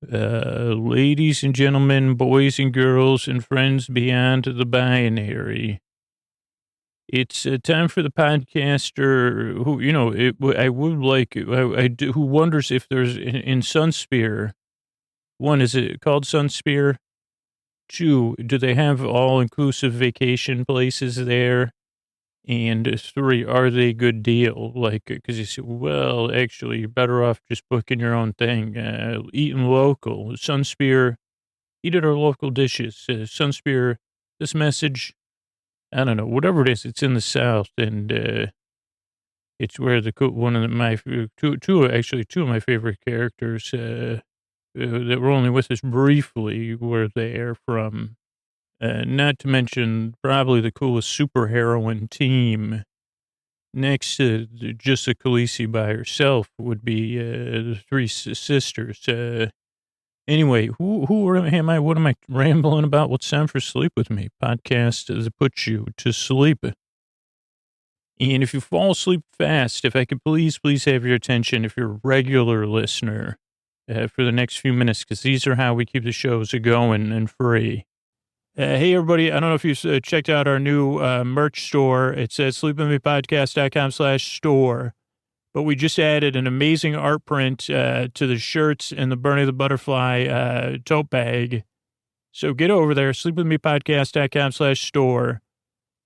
Ladies and gentlemen, boys and girls, and friends beyond the binary. It's time for the podcaster who, I would like, I do, who wonders if there's in Sunspear. One, is it called Sunspear? Two, do they have all inclusive vacation places there? And three, are they a good deal? Like, because you say, well, actually, you're better off just booking your own thing, eating local. Sunspear, eat at our local dishes. Sunspear, this message, I don't know, whatever it is, it's in the South, and it's where one of my two of my favorite characters that were only with us briefly were there from. Not to mention probably the coolest superheroine team next to just a Khaleesi by herself would be the three sisters. Anyway, who am I? What am I rambling about? What's time for Sleep With Me? Podcast that puts you to sleep. And if you fall asleep fast, if I could please have your attention, if you're a regular listener, for the next few minutes, because these are how we keep the shows going and free. Hey, everybody. I don't know if you've checked out our new merch store. It's at sleepwithmepodcast.com/store. But we just added an amazing art print to the shirts and the Bernie the Butterfly tote bag. So get over there, sleepwithmepodcast.com/store.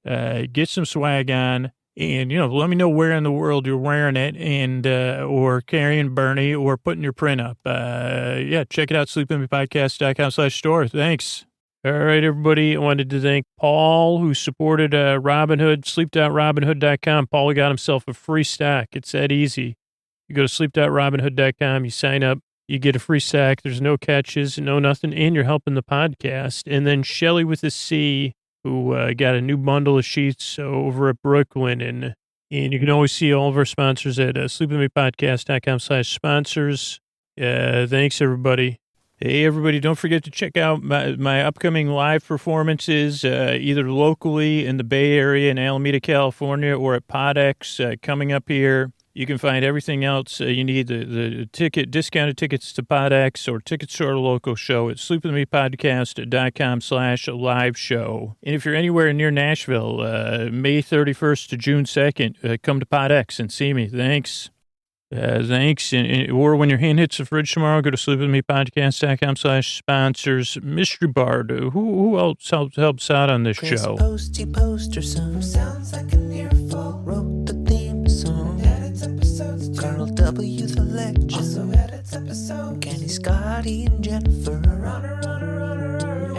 Get some swag on. And, let me know where in the world you're wearing it and or carrying Bernie or putting your print up. Check it out, sleepwithmepodcast.com/store. Thanks. All right, everybody. I wanted to thank Paul, who supported Robinhood, sleep.robinhood.com. Paul got himself a free stock. It's that easy. You go to sleep.robinhood.com, you sign up, you get a free stock. There's no catches, no nothing, and you're helping the podcast. And then Shelly with a C, who got a new bundle of sheets over at Brooklyn. And you can always see all of our sponsors at sleepwithmepodcast.com/sponsors. Thanks, everybody. Hey, everybody, don't forget to check out my upcoming live performances, either locally in the Bay Area in Alameda, California, or at PodX coming up here. You can find everything else you need, the discounted tickets to PodX or tickets to our local show at sleepwithmepodcast.com/live show. And if you're anywhere near Nashville, May 31st to June 2nd, come to PodX and see me. Thanks. Thanks. Or when your hand hits the fridge tomorrow, go to sleepwithmepodcast.com/sponsors. Mystery Bard, who else helps out on this Chris show? Posty poster song sounds like an earful. Wrote the theme song. Edits episodes too. Carl W. the legend also edits episodes. Kenny, Scotty, and Jennifer. Runner.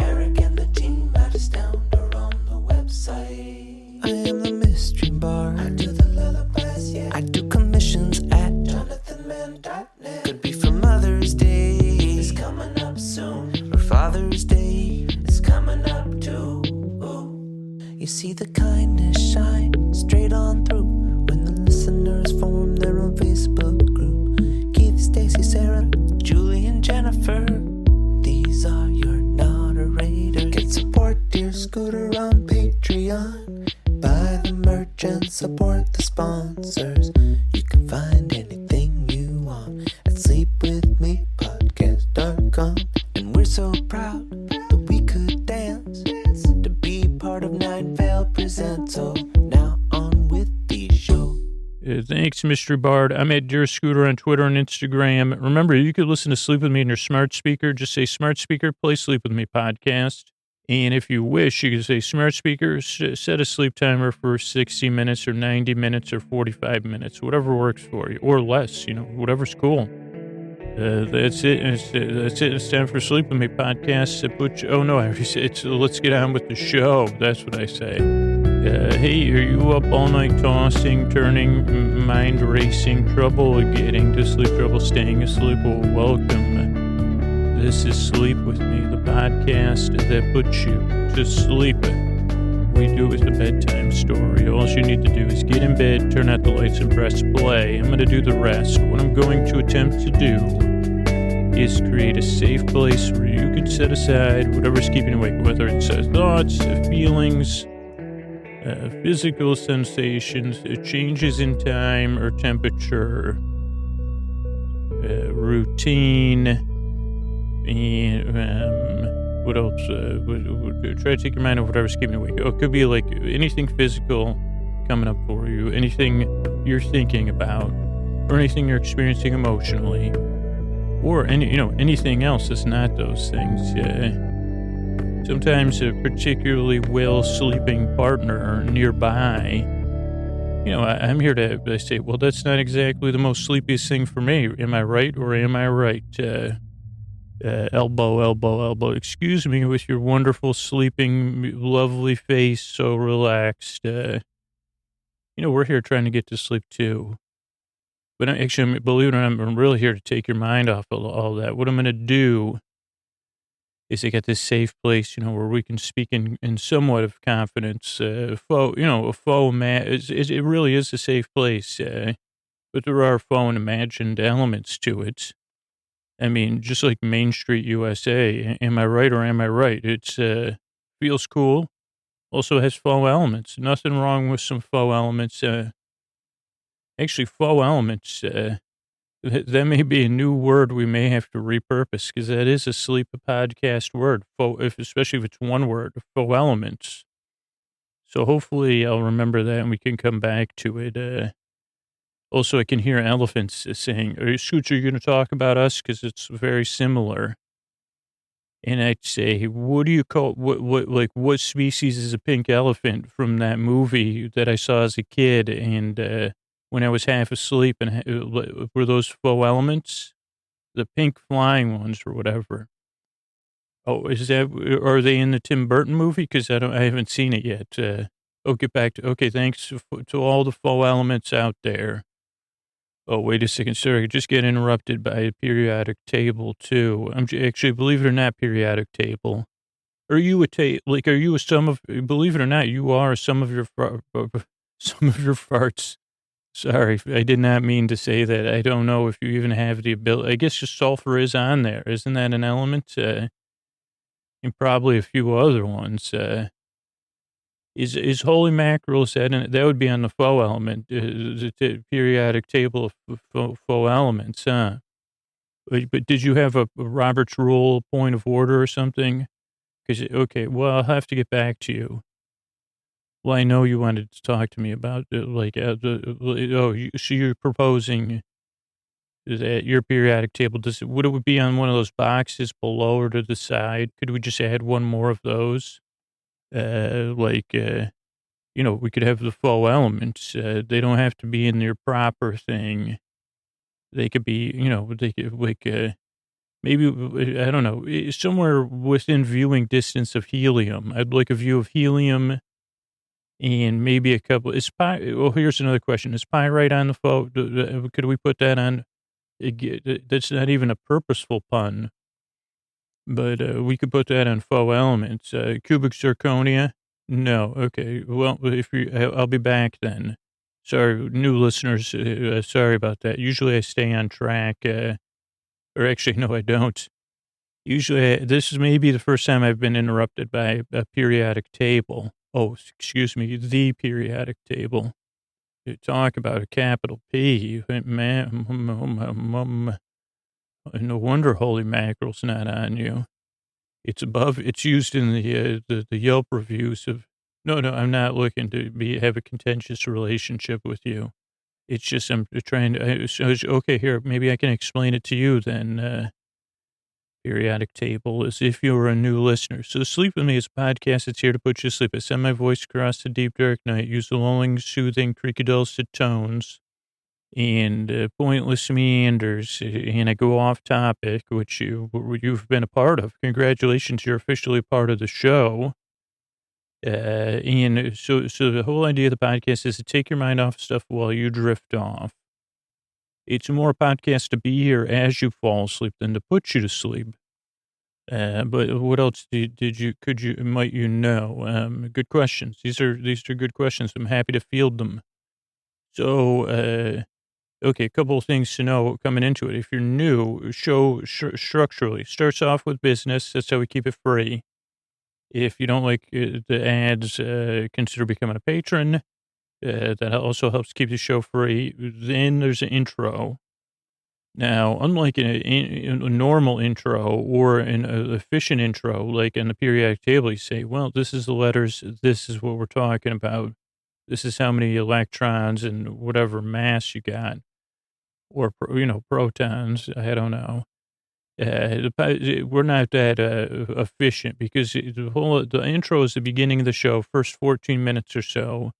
Eric and the team at Astound are on the website. I am the Mystery Bard. I do the lullabies, yeah. I do commissions at JonathanMann.net. Could be for Mother's Day. It's coming up soon. Or Father's Day. It's coming up too. You see the kindness shine straight on through when the listeners form their own Facebook group. Keith, Stacy, Sarah, Julie, and Jennifer. These are your moderators. Get support, dear Scooter, on Patreon. Buy the merch and support the sponsors. You can find anything you want at sleepwithmepodcast.com. And we're so proud that we could dance to be part of Nine Vale Presents. So now on with the show. Thanks, Mystery Bard. I'm at Dear Scooter on Twitter and Instagram. Remember, you could listen to Sleep With Me in your smart speaker. Just say, smart speaker, play Sleep With Me podcast. And if you wish, you can say, smart speaker, set a sleep timer for 60 minutes or 90 minutes or 45 minutes, whatever works for you, or less, whatever's cool. That's it. That's it. It's time for Sleep With Me podcast. Let's get on with the show. That's what I say. Hey, are you up all night tossing, turning, mind racing, trouble getting to sleep, trouble staying asleep? Well, welcome. This is Sleep With Me, the podcast that puts you to sleep. We do it with a bedtime story. All you need to do is get in bed, turn out the lights, and press play. I'm going to do the rest. What I'm going to attempt to do is create a safe place where you can set aside whatever's keeping you awake, whether it's thoughts, feelings, physical sensations, changes in time or temperature, routine, And what else? Try to take your mind off whatever's keeping you awake. Oh, it could be like anything physical coming up for you, anything you're thinking about, or anything you're experiencing emotionally, or anything else that's not those things. Sometimes a particularly well sleeping partner nearby. I'm here to say, well, that's not exactly the most sleepiest thing for me. Am I right or am I right? Elbow, elbow, elbow. Excuse me with your wonderful sleeping, lovely face, so relaxed. We're here trying to get to sleep too. But actually, believe it or not, I'm really here to take your mind off of all that. What I'm going to do is I got this safe place, where we can speak in somewhat of confidence. A faux it really is a safe place, but there are faux and imagined elements to it. I mean, just like Main Street USA, am I right or am I right? It's feels cool. Also has faux elements. Nothing wrong with some faux elements. Actually, faux elements. That may be a new word we may have to repurpose because that is a sleep podcast word. Especially if it's one word. Faux elements. So hopefully I'll remember that and we can come back to it. Also, I can hear elephants saying, Scoots, are you going to talk about us? Because it's very similar. And I'd say, what do you call, what species is a pink elephant from that movie that I saw as a kid? And when I was half asleep, and were those faux elements? The pink flying ones or whatever. Oh, are they in the Tim Burton movie? Because I haven't seen it yet. Get back to, okay, thanks to all the faux elements out there. Oh, wait a second. Sorry, I just get interrupted by a periodic table, too. I'm actually, believe it or not, periodic table. Are you believe it or not, you are some of your farts. Sorry, I did not mean to say that. I don't know if you even have the ability. I guess just sulfur is on there. Isn't that an element? And probably a few other ones. Is holy mackerel said, and that would be on the faux element, the periodic table of faux elements, huh? But did you have a Robert's Rule point of order or something? Okay, well, I'll have to get back to you. Well, I know you wanted to talk to me about, so you're proposing that your periodic table, would it be on one of those boxes below or to the side? Could we just add one more of those? We could have the faux elements. They don't have to be in their proper thing. They could be, maybe, I don't know, somewhere within viewing distance of helium. I'd like a view of helium and maybe a couple. Here's another question. Is pyrite on the faux? Could we put that on? That's not even a purposeful pun, but we could put that on faux elements. Cubic zirconia. No. Okay. Well, I'll be back then. Sorry, new listeners. Sorry about that. Usually I stay on track. Or actually, no, I don't. Usually, this is maybe the first time I've been interrupted by a periodic table. Oh, excuse me, the periodic table. You talk about a capital P. Man, no wonder holy mackerel's not on you. It's used in the Yelp reviews of, no, I'm not looking to have a contentious relationship with you. It's just, I'm trying to, okay, here, maybe I can explain it to you then. Periodic table as if you were a new listener. So Sleep With Me is a podcast that's here to put you to sleep. I send my voice across the deep, dark night, use the lulling, soothing, creaky, dulcet tones and pointless meanders, and I go off topic, which you've been a part of. Congratulations, you're officially part of the show. And so the whole idea of the podcast is to take your mind off stuff while you drift off. It's more a podcast to be here as you fall asleep than to put you to sleep. But what else might you know? Good questions. These are good questions. I'm happy to field them. So, okay, a couple of things to know coming into it. If you're new, structurally starts off with business. That's how we keep it free. If you don't like the ads, consider becoming a patron. That also helps keep the show free. Then there's an intro. Now, unlike a normal intro or an efficient intro, like in the periodic table, you say, well, this is the letters. This is what we're talking about. This is how many electrons and whatever mass you got, or, protons. I don't know. We're not that efficient because the intro is the beginning of the show, first 14 minutes or so.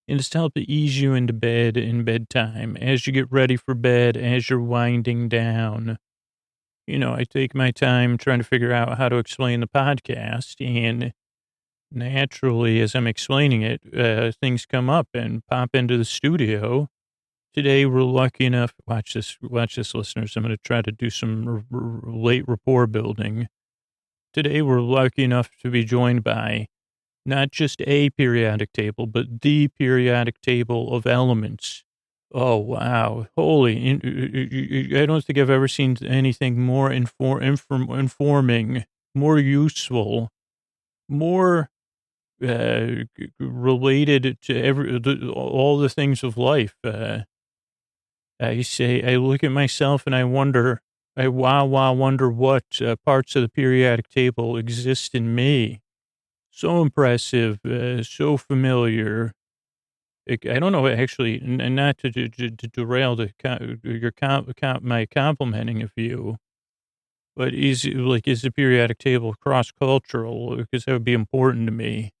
And it's to help to ease you into bed in bedtime as you get ready for bed, as you're winding down. I take my time trying to figure out how to explain the podcast. And naturally, as I'm explaining it, things come up and pop into the studio. Today, we're lucky enough, watch this, listeners. I'm going to try to do some late rapport building. Today, we're lucky enough to be joined by not just a periodic table, but the periodic table of elements. Oh, wow. I don't think I've ever seen anything more informing, more useful, more related to all the things of life. I look at myself and I wonder, wonder what parts of the periodic table exist in me. So impressive, so familiar. I don't know, actually, and not to derail my complimenting of you, but is the periodic table cross-cultural? Because that would be important to me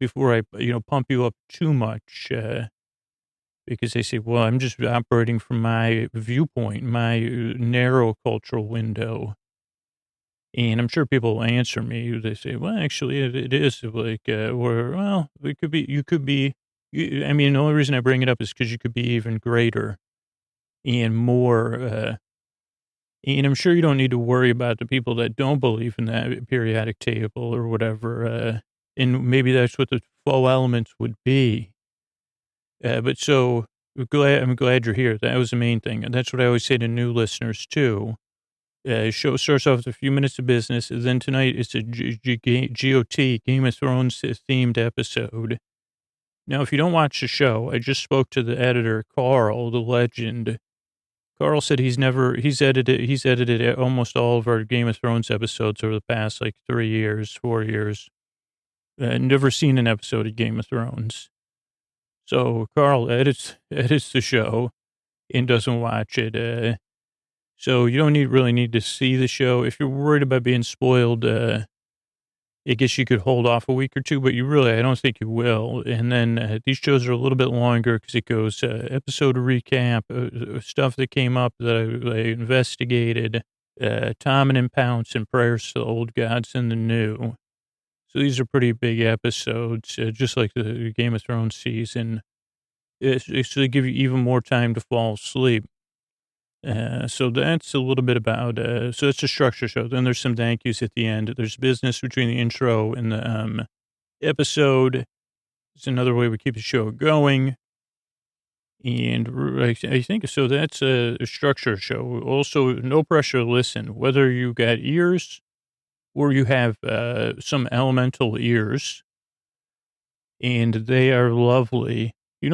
before I, pump you up too much. Because they say, well, I'm just operating from my viewpoint, my narrow cultural window. And I'm sure people will answer me. They say, well, actually, it is like, it could be, you could be, I mean, the only reason I bring it up is because you could be even greater and more. And I'm sure you don't need to worry about the people that don't believe in that periodic table or whatever. And maybe that's what the faux elements would be. But so I'm glad you're here. That was the main thing. And that's what I always say to new listeners, too. Show starts off with a few minutes of business. And then tonight it's a GOT, Game of Thrones themed episode. Now, if you don't watch the show, I just spoke to the editor, Carl, the legend. Carl said he's edited almost all of our Game of Thrones episodes over the past 4 years. Never seen an episode of Game of Thrones. So Carl edits the show and doesn't watch it. So you don't really need to see the show. If you're worried about being spoiled, I guess you could hold off a week or two, but I don't think you will. And then these shows are a little bit longer because it goes episode recap, stuff that came up that I investigated, Tom and Pounce and prayers to the old gods and the new. So these are pretty big episodes, just like the Game of Thrones season. So they give you even more time to fall asleep. So that's a little bit about, so it's a structure show. Then there's some thank yous at the end. There's business between the intro and the episode. It's another way we keep the show going. And I think, so that's a structure show. Also, no pressure to listen, whether you got ears or you have some elemental ears, and they are lovely. I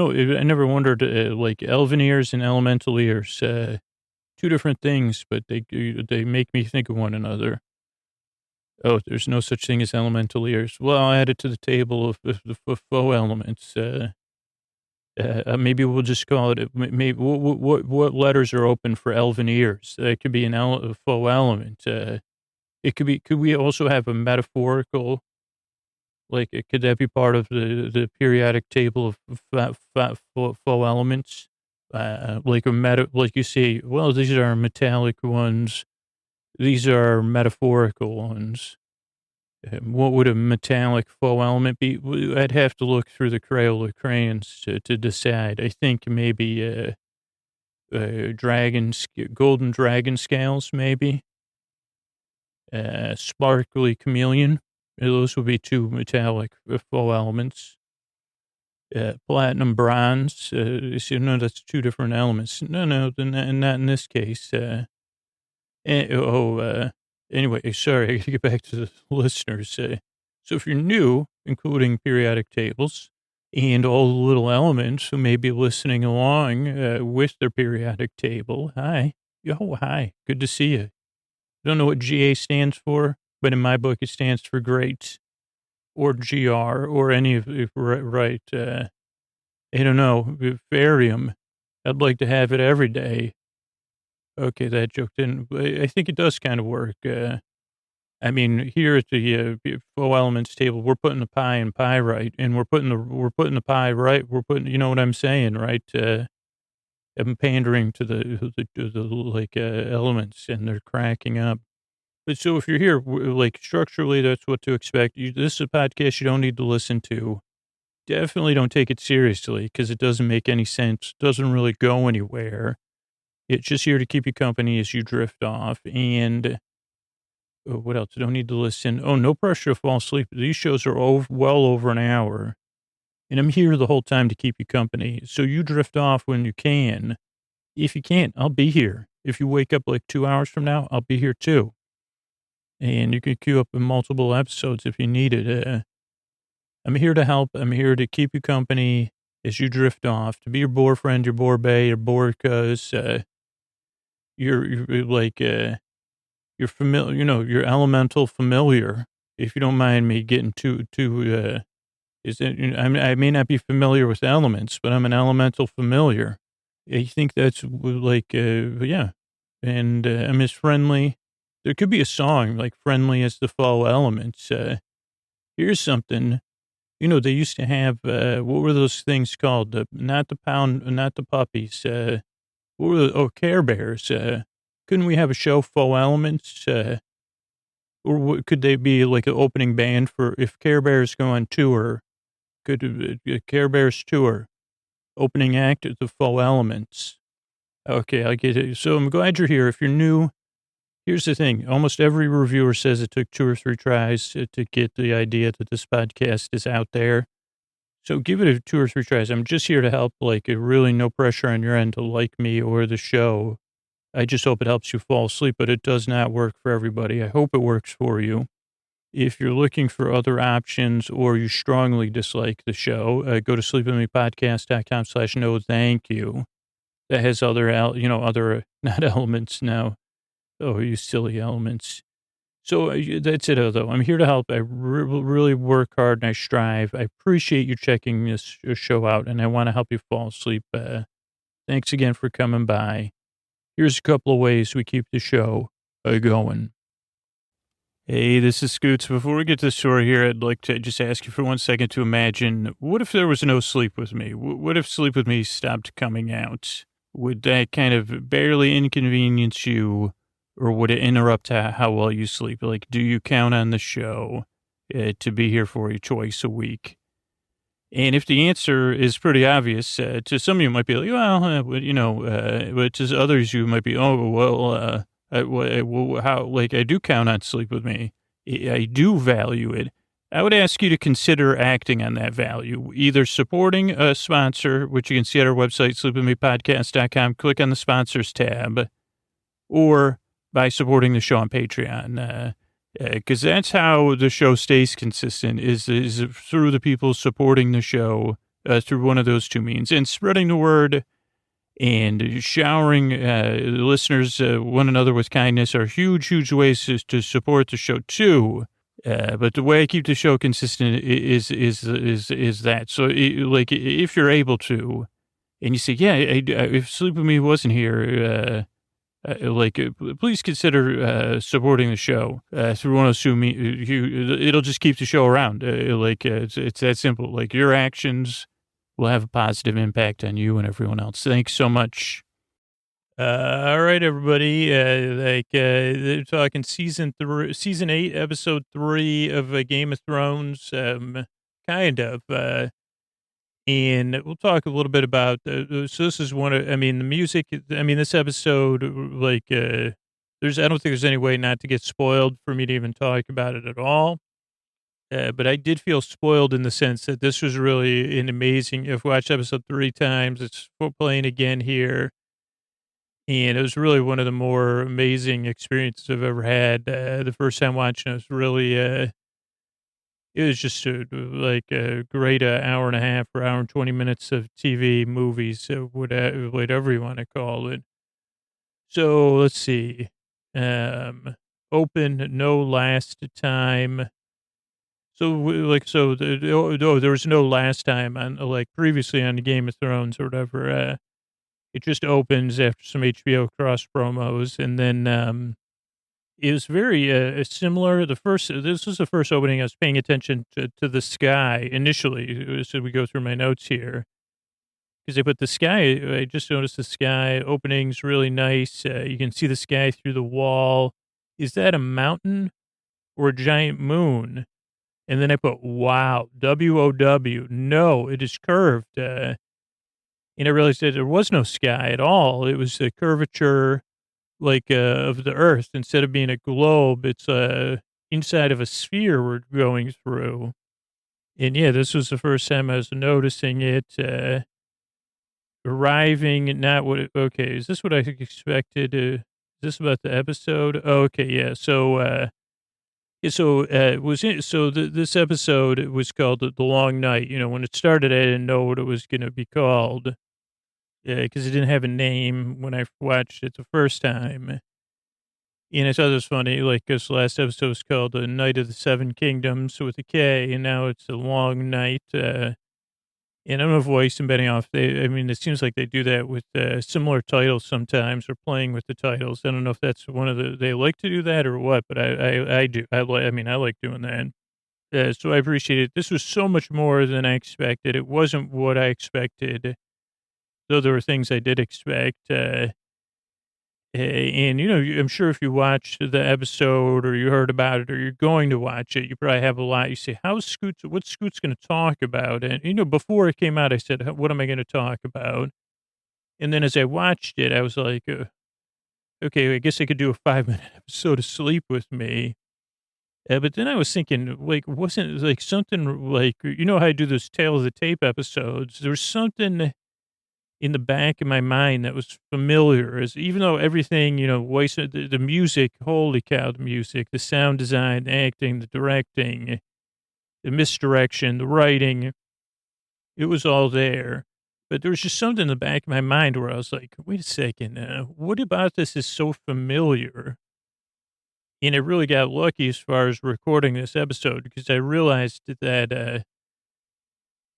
never wondered, elven ears and elemental ears, two different things, but they make me think of one another. Oh, there's no such thing as elemental ears. Well, I'll add it to the table of faux elements. Maybe we'll just call it. Maybe what letters are open for elven ears? It could be a faux element. It could be. Could we also have a metaphorical? Could that be part of the periodic table of faux elements? Like you say, well, these are metallic ones. These are metaphorical ones. What would a metallic faux element be? I'd have to look through the Crayola crayons to decide. I think maybe golden dragon scales, maybe. Sparkly chameleon. Those would be two metallic faux elements. Platinum bronze. No, that's two different elements. No, not in this case. Anyway, sorry, I got to get back to the listeners. So if you're new, including periodic tables, and all the little elements who may be listening along with their periodic table. Hi. Yo, hi. Good to see you. I don't know what GA stands for, but in my book, it stands for great or GR or any of right. I don't know. Barium. I'd like to have it every day. Okay, that joke didn't. I think it does kind of work. I mean, here at the faux elements table, we're putting the pie in pie right, and we're putting the pie right. We're putting, you know what I'm saying, right? I'm pandering to the like elements, and they're cracking up. But so if you're here, like structurally, that's what to expect. This is a podcast you don't need to listen to. Definitely don't take it seriously because it doesn't make any sense. Doesn't really go anywhere. It's just here to keep you company as you drift off. And what else? Don't need to listen. Oh, no pressure to fall asleep. These shows are well over an hour. And I'm here the whole time to keep you company. So you drift off when you can. If you can't, I'll be here. If you wake up like 2 hours from now, I'll be here too. And you can queue up in multiple episodes if you need it. I'm here to help. I'm here to keep you company as you drift off, to be your boyfriend, your boy, your boy, cuz you're like, you're familiar, you know, your elemental familiar. If you don't mind me getting is it, you know, I may not be familiar with elements, but I'm an elemental familiar. I think that's like, yeah. And I'm as friendly. There could be a song like friendly as the faux elements. Here's something, you know, they used to have, what were those things called? Not the pound, not the puppies. What were Care Bears. Couldn't we have a show, faux elements? Could they be like an opening band for, if Care Bears go on tour, could Care Bears tour, opening act at the faux elements? Okay, I get it. So I'm glad you're here. If you're new, here's the thing. Almost every reviewer says it took 2 or 3 tries to get the idea that this podcast is out there. So give it a 2 or 3 tries. I'm just here to help, like really no pressure on your end to like me or the show. I just hope it helps you fall asleep, but it does not work for everybody. I hope it works for you. If you're looking for other options or you strongly dislike the show, go to sleepwithmepodcast.com/no thank you. That has other, other, not elements now. Oh, you silly elements. So that's it, though. I'm here to help. I really work hard and I strive. I appreciate you checking this show out, and I want to help you fall asleep. Thanks again for coming by. Here's a couple of ways we keep the show going. Hey, this is Scoots. Before we get to the story here, I'd like to just ask you for 1 second to imagine, what if there was no Sleep With Me? What if Sleep With Me stopped coming out? Would that kind of barely inconvenience you, or would it interrupt how well you sleep? Like, do you count on the show to be here for you twice a week? And if the answer is pretty obvious, to some of you might be like, well, but to others you might be, oh, well, how, like, I do count on Sleep With Me. I do value it. I would ask you to consider acting on that value, either supporting a sponsor, which you can see at our website, sleepwithmepodcast.com, click on the sponsors tab, or by supporting the show on Patreon. Because that's how the show stays consistent, is through the people supporting the show through one of those 2 means, and spreading the word and showering listeners one another with kindness are huge ways to support the show too. But the way I keep the show consistent is that. So like, if you're able to, and you say, yeah, if Sleep With Me wasn't here, please consider supporting the show through one of those 2 it'll just keep the show around. It's that simple. Like, your actions will have a positive impact on you and everyone else. Thanks so much. All right, everybody. They're talking season 8, episode 3 of Game of Thrones. Kind of. And we'll talk a little bit about, so this is the music, this episode, I don't think there's any way not to get spoiled for me to even talk about it at all. But I did feel spoiled in the sense that this was really an amazing, I've watched episode 3 times, it's playing again here. And it was really one of the more amazing experiences I've ever had. The first time watching it was really, It was just like a great hour and a half or hour and 20 minutes of TV movies, whatever you want to call it. So let's see. Um, Open no last time. So there was no last time on like previously on Game of Thrones or whatever. It just opens after some HBO cross promos, and then it was very similar. This was the first opening. I was paying attention to the sky initially. So we go through my notes here because they put the sky. I just noticed the sky opening's really nice. You can see the sky through the wall. Is that a mountain or a giant moon? And then I put, wow, WOW. No, it is curved. And I realized that there was no sky at all. It was the curvature of the earth. Instead of being a globe, it's inside of a sphere we're going through. And yeah, this was the first time I was noticing it. Arriving, not what, okay, is this what I expected? Is this about the episode? Oh, okay, yeah. This episode was called The Long Night. You know, when it started, I didn't know what it was going to be called because it didn't have a name when I watched it the first time. And I thought it was funny, like, this last episode was called The Night of the Seven Kingdoms with a K, and now it's The Long Night. And I don't know if Weiss and Benioff, it seems like they do that with similar titles sometimes, or playing with the titles. I don't know if that's they like to do that or what, but I do. I like doing that. So I appreciate it. This was so much more than I expected. It wasn't what I expected, though there were things I did expect. And, you know, I'm sure if you watched the episode or you heard about it or you're going to watch it, you probably have a lot. You say, what's Scoot's going to talk about? And, you know, before it came out, I said, what am I going to talk about? And then as I watched it, I was like, okay, I guess I could do a 5-minute episode of Sleep with Me. But then I was thinking, like, wasn't it like something like, you know, how I do those Tale of the Tape episodes? There was something in the back of my mind that was familiar, as even though everything, you know, voice, the music, holy cow, the music, the sound design, the acting, the directing, the misdirection, the writing, it was all there. But there was just something in the back of my mind where I was like, wait a second, what about this is so familiar? And I really got lucky as far as recording this episode because I realized that,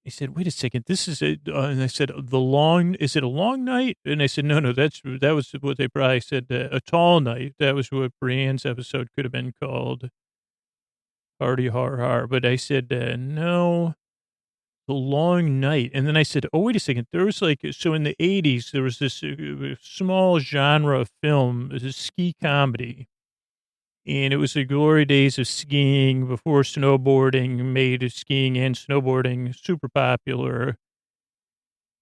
he said, "Wait a second, this is it." And I said, is it a long night?" And I said, no, that was what they probably said, a tall night. That was what Brienne's episode could have been called, Party Har Har. But I said, no, the long night. And then I said, oh, wait a second. There was so in the 80s, there was this small genre of film, this ski comedy. And it was the glory days of skiing before snowboarding made skiing and snowboarding super popular.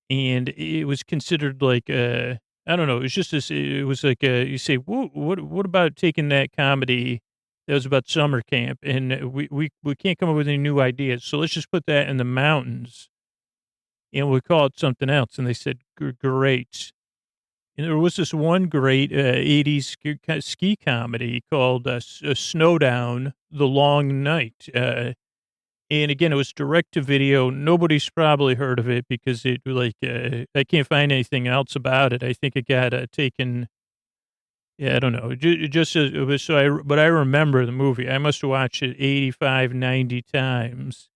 And it was considered like, I don't know, it was just this, it was like, you say, what about taking that comedy that was about summer camp and we can't come up with any new ideas. So let's just put that in the mountains and we'll call it something else. And they said, great. And there was this one great 80s ski comedy called Snowdown, The Long Night. And again, it was direct to video. Nobody's probably heard of it because I can't find anything else about it. I think it got taken. Yeah, I don't know. But I remember the movie. I must have watched it 85, 90 times.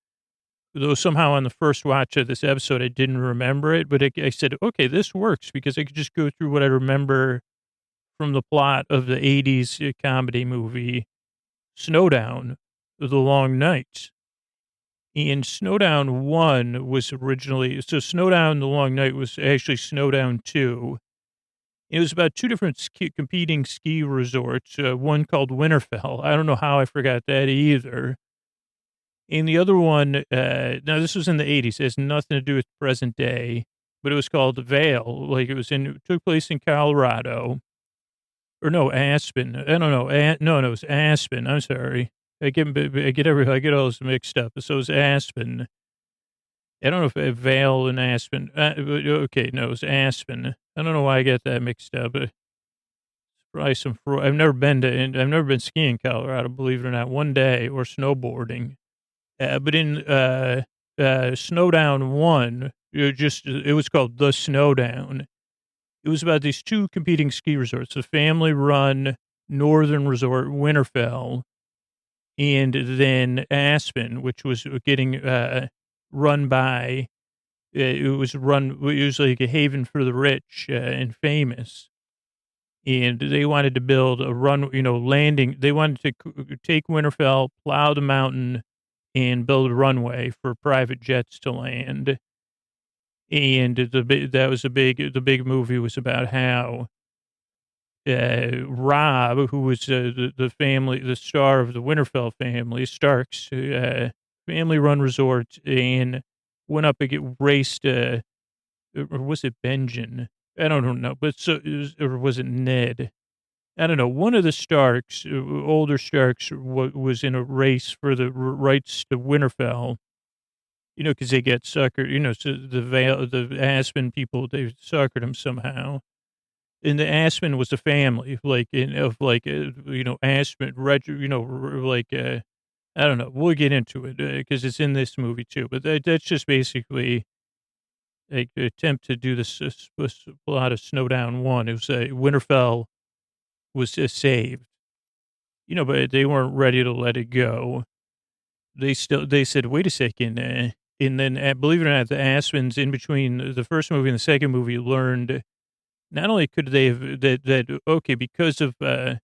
Though somehow on the first watch of this episode, I didn't remember it. But I said, okay, this works because I could just go through what I remember from the plot of the 80s comedy movie, Snowdown, The Long Night. And Snowdown 1 was originally, so Snowdown The Long Night was actually Snowdown 2. It was about two different competing ski resorts, one called Winterfell. I don't know how I forgot that either. And the other one, now this was in the 80s. It has nothing to do with present day, but it was called Vale. Like it took place in Colorado. Or no, Aspen. I don't know. No, it was Aspen. I'm sorry. I get all this mixed up. So it was Aspen. I don't know if Vale and Aspen. Okay, no, it was Aspen. I don't know why I get that mixed up. It's probably some fraud. I've never been skiing in Colorado, believe it or not, one day, or snowboarding. But in Snowdown 1, it was called The Snowdown. It was about these two competing ski resorts, the family run Northern Resort Winterfell, and then Aspen, which was getting run by, it was like a haven for the rich and famous. And they wanted to build a run, landing. They wanted to take Winterfell, plow the mountain, and build a runway for private jets to land. And the big movie was about how Rob, who was the star of the Winterfell family, Starks, family run resort, and went up and raced, or was it Benjen? I don't know, but or was it Ned? I don't know. One of the Starks, older Starks, was in a race for the rights to Winterfell. Because they get suckered. So the Aspen people, they suckered him somehow. And the Aspen was a family, Aspen, I don't know. We'll get into it because it's in this movie too. But that's just basically like the attempt to do this plot of Snowdown 1. It was Winterfell was saved, but they weren't ready to let it go. They said, wait a second. And then, believe it or not, the Aspens in between the first movie and the second movie learned not only could they have okay, because of the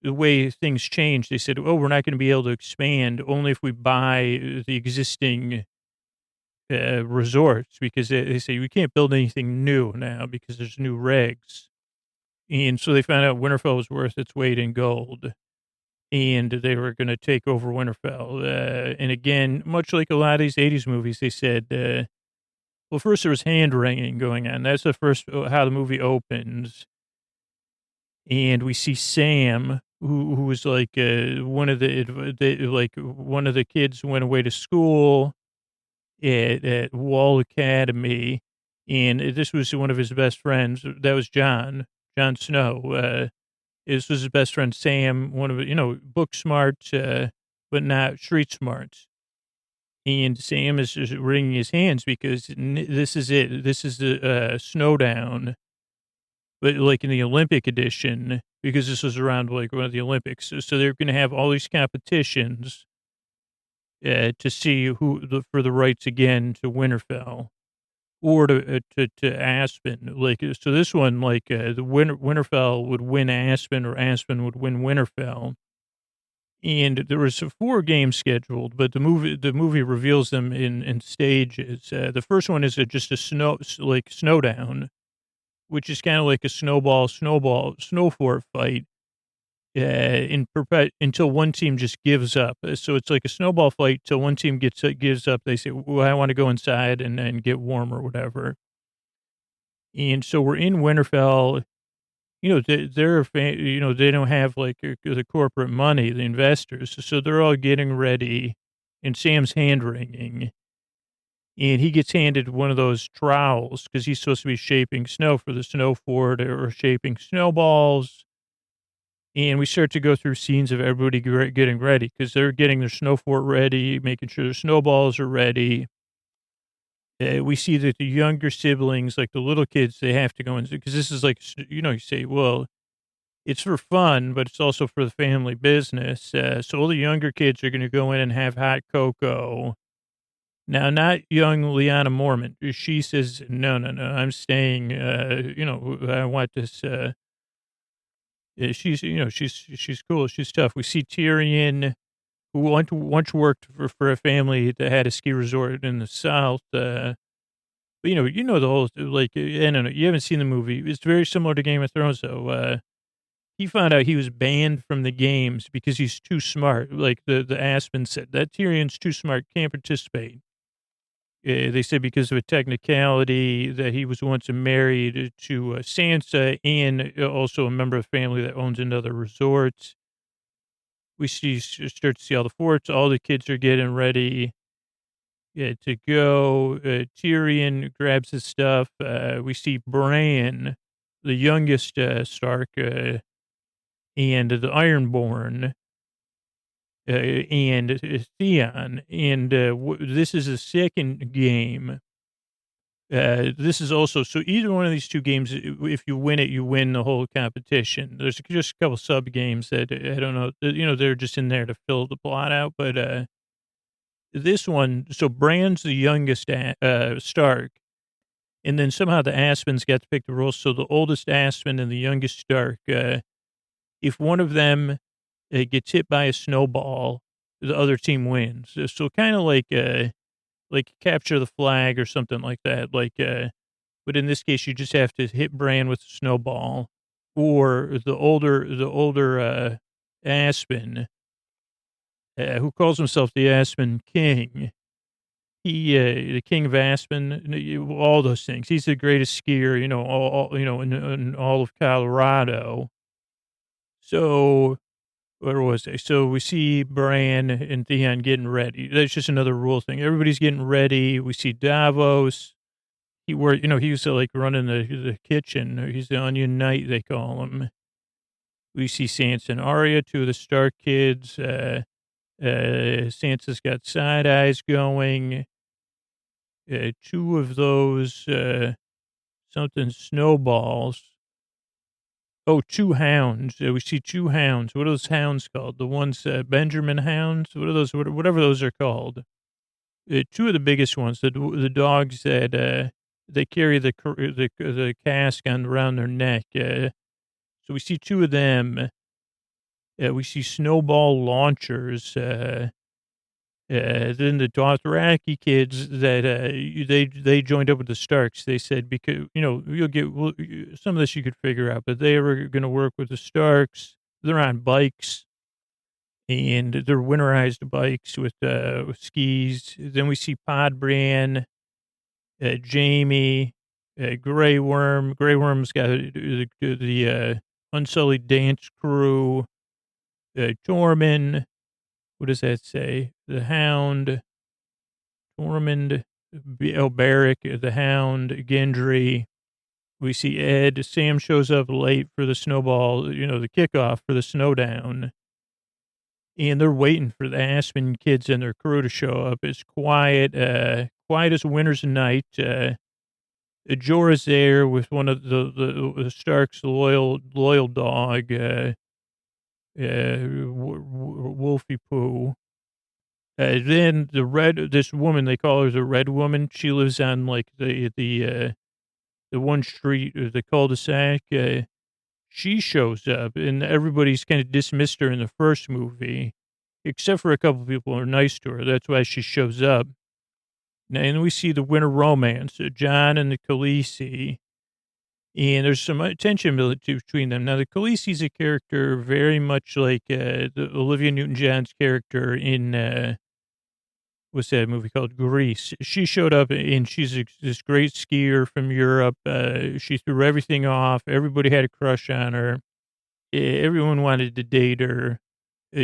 way things changed, they said, oh, we're not going to be able to expand only if we buy the existing resorts, because they say we can't build anything new now because there's new regs. And so they found out Winterfell was worth its weight in gold, and they were going to take over Winterfell. And again, much like a lot of these 80s movies, they said, well, first there was hand wringing going on. That's the first, how the movie opens. And we see Sam, who was like one of one of the kids who went away to school at Wall Academy. And this was one of his best friends. That was Jon Snow. This was his best friend, Sam, one of, book smart, but not street smart. And Sam is just wringing his hands because this is it. This is the Snowdown, but like in the Olympic edition, because this was around like one of the Olympics. So they're going to have all these competitions to see for the rights again to Winterfell or to Aspen. Like, so this one, like the Winterfell would win Aspen, or Aspen would win Winterfell. And there was 4 games scheduled, but the movie reveals them in stages. The first one is just a snowdown, which is kind of like a snow fort fight, until one team just gives up. So it's like a snowball fight till one team gives up. They say, "Well, I want to go inside and get warm or whatever." And so we're in Winterfell. They don't have like the corporate money, the investors. So they're all getting ready, and Sam's hand wringing, and he gets handed one of those trowels because he's supposed to be shaping snow for the snow fort or shaping snowballs. And we start to go through scenes of everybody getting ready because they're getting their snow fort ready, making sure their snowballs are ready. We see that the younger siblings, like the little kids, they have to go in because this is like, you say, well, it's for fun, but it's also for the family business. So all the younger kids are going to go in and have hot cocoa. Now, not young Liana Mormont. She says, no, I'm staying. I want this. She's cool. She's tough. We see Tyrion, who once worked for a family that had a ski resort in the South. But the whole, like, I don't know, you haven't seen the movie. It's very similar to Game of Thrones, though. He found out he was banned from the games because he's too smart. Like the Aspen said, that Tyrion's too smart, can't participate. They said because of a technicality that he was once married to Sansa, and also a member of the family that owns another resort. We start to see all the forts. All the kids are getting ready to go. Tyrion grabs his stuff. We see Bran, the youngest Stark, and the Ironborn. and Theon. And this is a second game. This is also so either one of these two games, if you win it, you win the whole competition. There's just a couple sub games that I don't know, they're just in there to fill the plot out. But this one, so Bran's the youngest Stark, and then somehow the Aspens got to pick the rules. So the oldest Aspen and the youngest Stark, if one of them gets hit by a snowball, the other team wins. So kind of like capture the flag or something like that. But in this case, you just have to hit Bran with a snowball, or the older Aspen, who calls himself the Aspen King. He, the King of Aspen, all those things. He's the greatest skier, in all of Colorado. So where was I? So we see Bran and Theon getting ready. That's just another rule thing. Everybody's getting ready. We see Davos. He used to like running the kitchen. He's the Onion Knight, they call him. We see Sansa and Arya, two of the Stark kids. Sansa's got side eyes going. Two of those, something snowballs. Oh, two hounds. We see two hounds. What are those hounds called? The ones, Benjamin hounds? What are those? Whatever those are called. Two of the biggest ones, the dogs that they carry the cask around their neck. So we see two of them. We see snowball launchers. Then the Dothraki kids that they joined up with the Starks. They said because some of this you could figure out, but they were going to work with the Starks. They're on bikes, and they're winterized bikes with skis. Then we see Podbran, Jamie, Grey Worm. Grey Worm's got the Unsullied Dance Crew, Tormund. What does that say? The Hound, Tormund, Beric, the Hound, Gendry. We see Ed. Sam shows up late for the snowball, the kickoff for the snowdown. And they're waiting for the Aspen kids and their crew to show up. It's quiet, quiet as a winter's night. Jorah's there with one of the Stark's loyal dog, Wolfie Pooh. Then this woman, they call her the Red Woman. She lives on like the one street, the cul-de-sac. She shows up, and everybody's kind of dismissed her in the first movie, except for a couple of people who are nice to her. That's why she shows up. And we see the winter romance, John and the Khaleesi. And there's some tension between them. Now, the Khaleesi's a character very much like the Olivia Newton-John's character in, what's that movie called? Grease. She showed up, and she's this great skier from Europe. She threw everything off. Everybody had a crush on her. Everyone wanted to date her.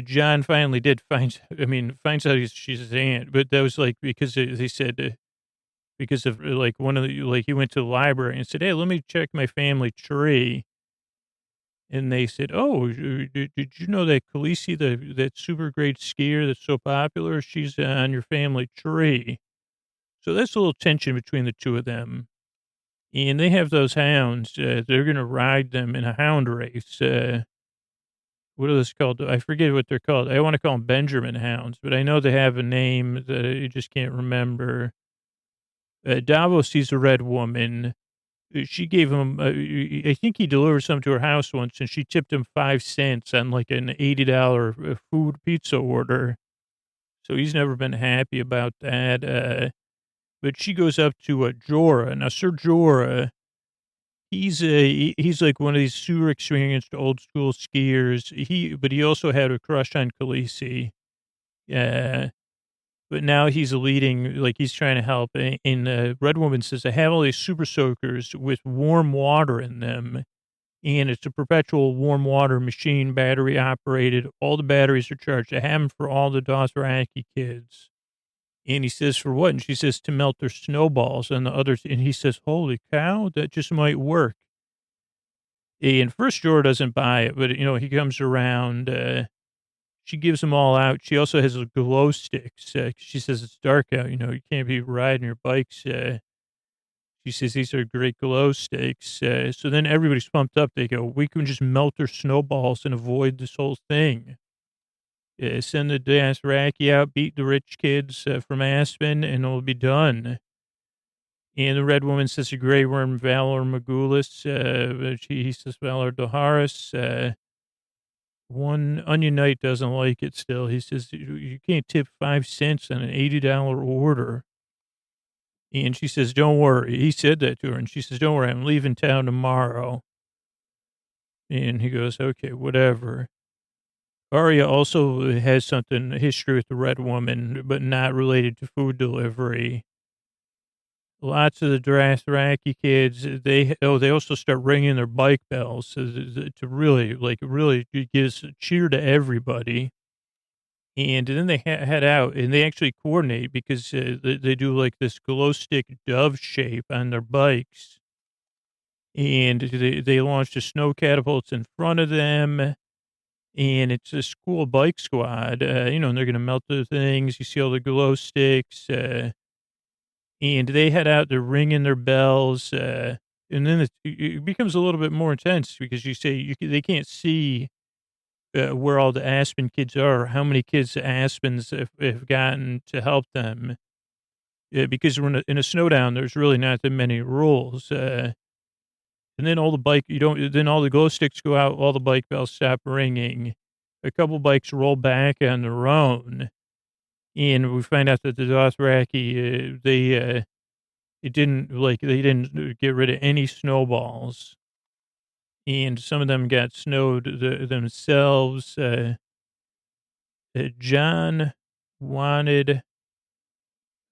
John finally finds out she's his aunt, but that was like because they said because of like he went to the library and said, "Hey, let me check my family tree." And they said, "Oh, did you know that Khaleesi, that super great skier that's so popular, she's on your family tree?" So that's a little tension between the two of them. And they have those hounds. They're going to ride them in a hound race. What are those called? I forget what they're called. I want to call them Benjamin hounds, but I know they have a name that I just can't remember. Davos sees a red woman. She gave him, I think he delivered some to her house once, and she tipped him 5 cents on like an $80 food pizza order. So he's never been happy about that. But she goes up to Jorah. Now, Sir Jorah, he's like one of these super experienced old school skiers. But he also had a crush on Khaleesi. But now he's leading, like he's trying to help. And Red Woman says, I have all these super soakers with warm water in them. And it's a perpetual warm water machine, battery operated. All the batteries are charged. I have them for all the Dothraki kids. And he says, for what? And she says, to melt their snowballs and the others. And he says, holy cow, that just might work. And first Jorah doesn't buy it, but, he comes around. She gives them all out. She also has glow sticks. She says it's dark out. You can't be riding your bikes. She says these are great glow sticks. So then everybody's pumped up. They go, we can just melt their snowballs and avoid this whole thing. Send the Dothraki out, beat the rich kids from Aspen, and it'll be done. And the red woman says, a gray worm, Valor Magulis. He says, Valor Doharis. One Onion Knight doesn't like it still. He says, you can't tip 5 cents on an $80 order. And she says, don't worry. He said that to her. And she says, don't worry, I'm leaving town tomorrow. And he goes, okay, whatever. Arya also has a history with the red woman, but not related to food delivery. Lots of the Dothraki kids, they also start ringing their bike bells to really gives a cheer to everybody. And then they head out, and they actually coordinate because they do like this glow stick dove shape on their bikes. And they launch the snow catapults in front of them, and it's a school bike squad, and they're going to melt the things. You see all the glow sticks, and they head out, they're ringing their bells, and then it becomes a little bit more intense because they can't see where all the Aspen kids are, how many kids the Aspens have gotten to help them. Because we're in a snowdown, there's really not that many rules. And then all the glow sticks go out, all the bike bells stop ringing. A couple bikes roll back on their own. And we find out that the Dothraki, they didn't get rid of any snowballs. And some of them got snowed themselves. John wanted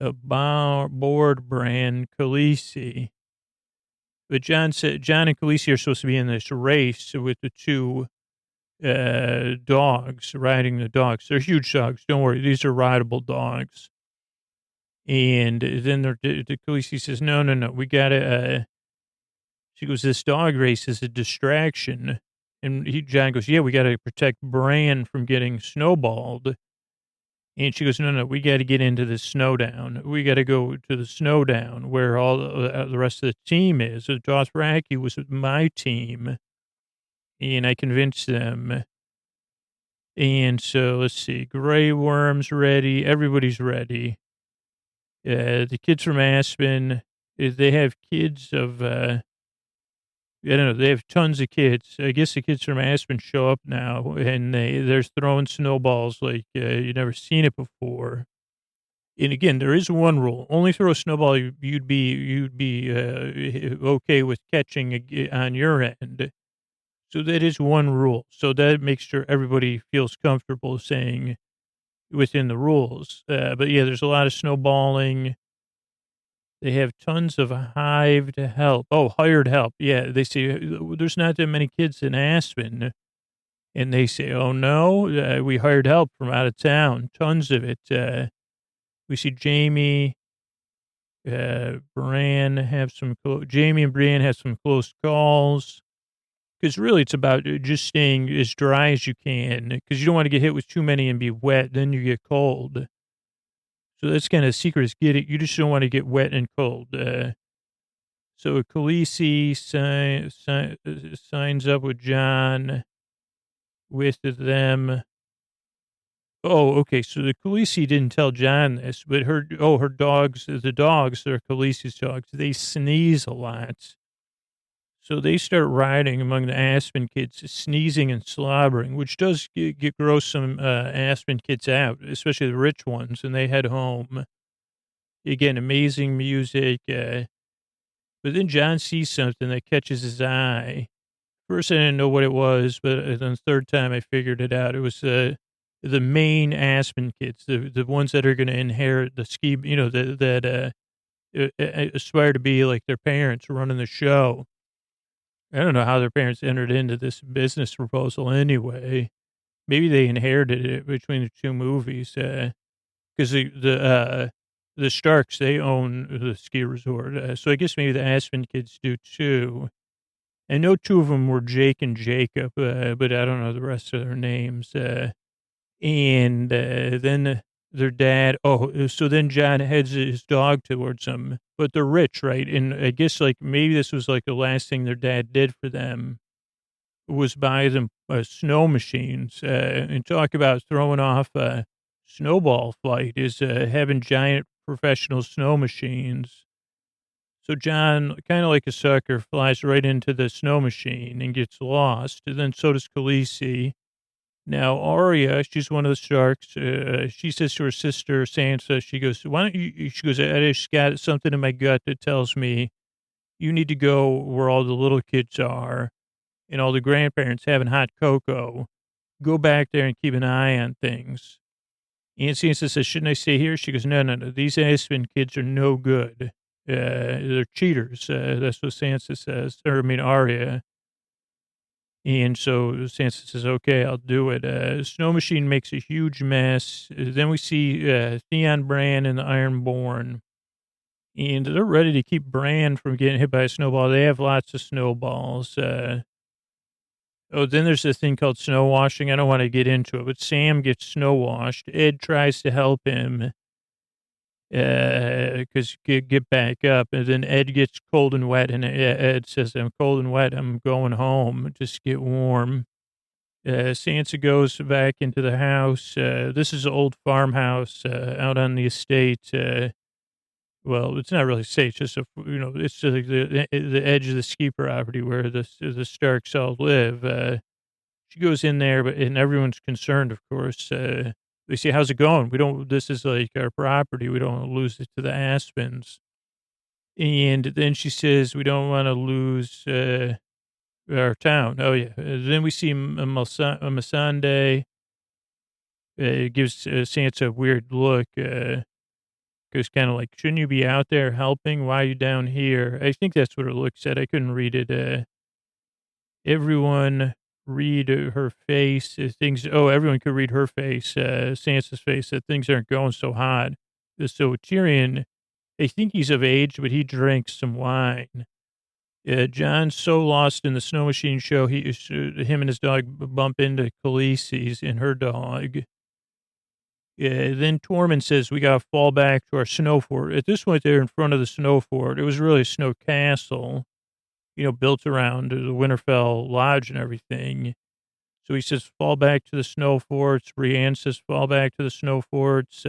a board brand Khaleesi. But John said John and Khaleesi are supposed to be in this race with the two dogs, riding the dogs. They're huge dogs. Don't worry. These are rideable dogs. And then the Khaleesi says, no. We got to, she goes, this dog race is a distraction. And John goes, yeah, we got to protect Bran from getting snowballed. And she goes, no, we got to get into the snowdown. We got to go to the snowdown where all the rest of the team is. So Dothraki was my team, and I convinced them. And so let's see, Grey Worm's ready. Everybody's ready. The kids from Aspen, they have kids of, I don't know, they have tons of kids. I guess the kids from Aspen show up now, and they're throwing snowballs like you've never seen it before. And again, there is one rule: only throw a snowball you'd be okay with catching on your end. So that is one rule. So that makes sure everybody feels comfortable saying within the rules. But yeah, there's a lot of snowballing. They have tons of hired help. Oh, hired help. Yeah, they say there's not that many kids in Aspen. And they say, oh, no, we hired help from out of town. Tons of it. We see Jamie and Brian have some close calls. Because really it's about just staying as dry as you can. Because you don't want to get hit with too many and be wet. Then you get cold. So that's kind of the secret is you just don't want to get wet and cold. So Khaleesi signs up with John with them. Oh, okay. So the Khaleesi didn't tell John this, but her dogs, the dogs, they're Khaleesi's dogs. They sneeze a lot. So they start riding among the Aspen kids, sneezing and slobbering, which does gross some Aspen kids out, especially the rich ones, and they head home. Again, amazing music. But then John sees something that catches his eye. First, I didn't know what it was, but then the third time I figured it out. It was the main Aspen kids, the ones that are going to inherit the ski, that aspire to be like their parents running the show. I don't know how their parents entered into this business proposal anyway. Maybe they inherited it between the two movies. Because the Starks, they own the ski resort. So I guess maybe the Aspen kids do too. I know two of them were Jake and Jacob, but I don't know the rest of their names. And then their dad, so then John heads his dog towards them, but they're rich, right? And I guess like maybe this was like the last thing their dad did for them was buy them snow machines. And talk about throwing off a snowball fight is having giant professional snow machines. So John, kind of like a sucker, flies right into the snow machine and gets lost. And then so does Khaleesi. Now, Arya, she's one of the sharks. She says to her sister, Sansa, she goes, why don't you, she goes, I just got something in my gut that tells me you need to go where all the little kids are and all the grandparents having hot cocoa. Go back there and keep an eye on things. And Sansa says, shouldn't I stay here? She goes, no, no, no. These Aspen kids are no good. They're cheaters. That's what Sansa says. Or, I mean, Arya. And so Sansa says, okay, I'll do it. Snow Machine makes a huge mess. Then we see Theon, Bran, and the Ironborn. And they're ready to keep Bran from getting hit by a snowball. They have lots of snowballs. Then there's a thing called snow washing. I don't want to get into it, but Sam gets snow washed. Ed tries to help him because get back up. And then Ed gets cold and wet. And Ed says, I'm cold and wet. I'm going home. Just get warm. Sansa goes back into the house. This is an old farmhouse out on the estate. Well, it's not really estate. It's just it's just like the edge of the ski property where the Starks all live. She goes in there, and everyone's concerned, of course. They say, "How's it going? We don't. This is like our property. We don't want to lose it to the Aspens." And then she says, "We don't want to lose." Our town. Oh, yeah. Then we see Missandei. It gives Sansa a weird look. Goes kind of like, shouldn't you be out there helping? Why are you down here? I think that's what it looks at. I couldn't read it. Everyone read her face. Everyone could read her face, Sansa's face, that things aren't going so hot. So Tyrion, I think he's of age, but he drinks some wine. John's so lost in the snow machine show, him and his dog bump into Khaleesi's and her dog. Then Tormund says, we got to fall back to our snow fort. At this point, they're in front of the snow fort. It was really a snow castle, built around the Winterfell Lodge and everything. So he says, fall back to the snow forts. Brienne says, fall back to the snow forts.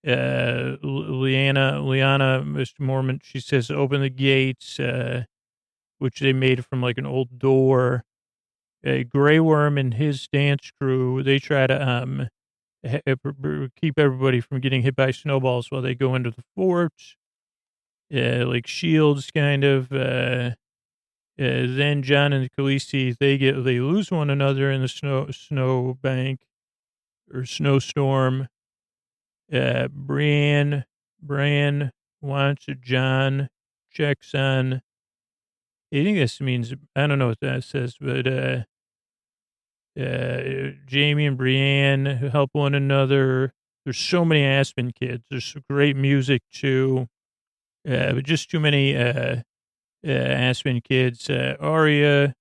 Lyanna, Mr. Mormont, she says, open the gates, which they made from like an old door. Grey Worm and his dance crew, they try to keep everybody from getting hit by snowballs while they go into the fort, like shields, kind of. Then John and Khaleesi, they lose one another in the snow bank or snowstorm. Bran wants John, checks on. I think this means, I don't know what that says, but Jamie and Brienne help one another. There's so many Aspen kids. There's some great music too, but just too many Aspen kids. Arya,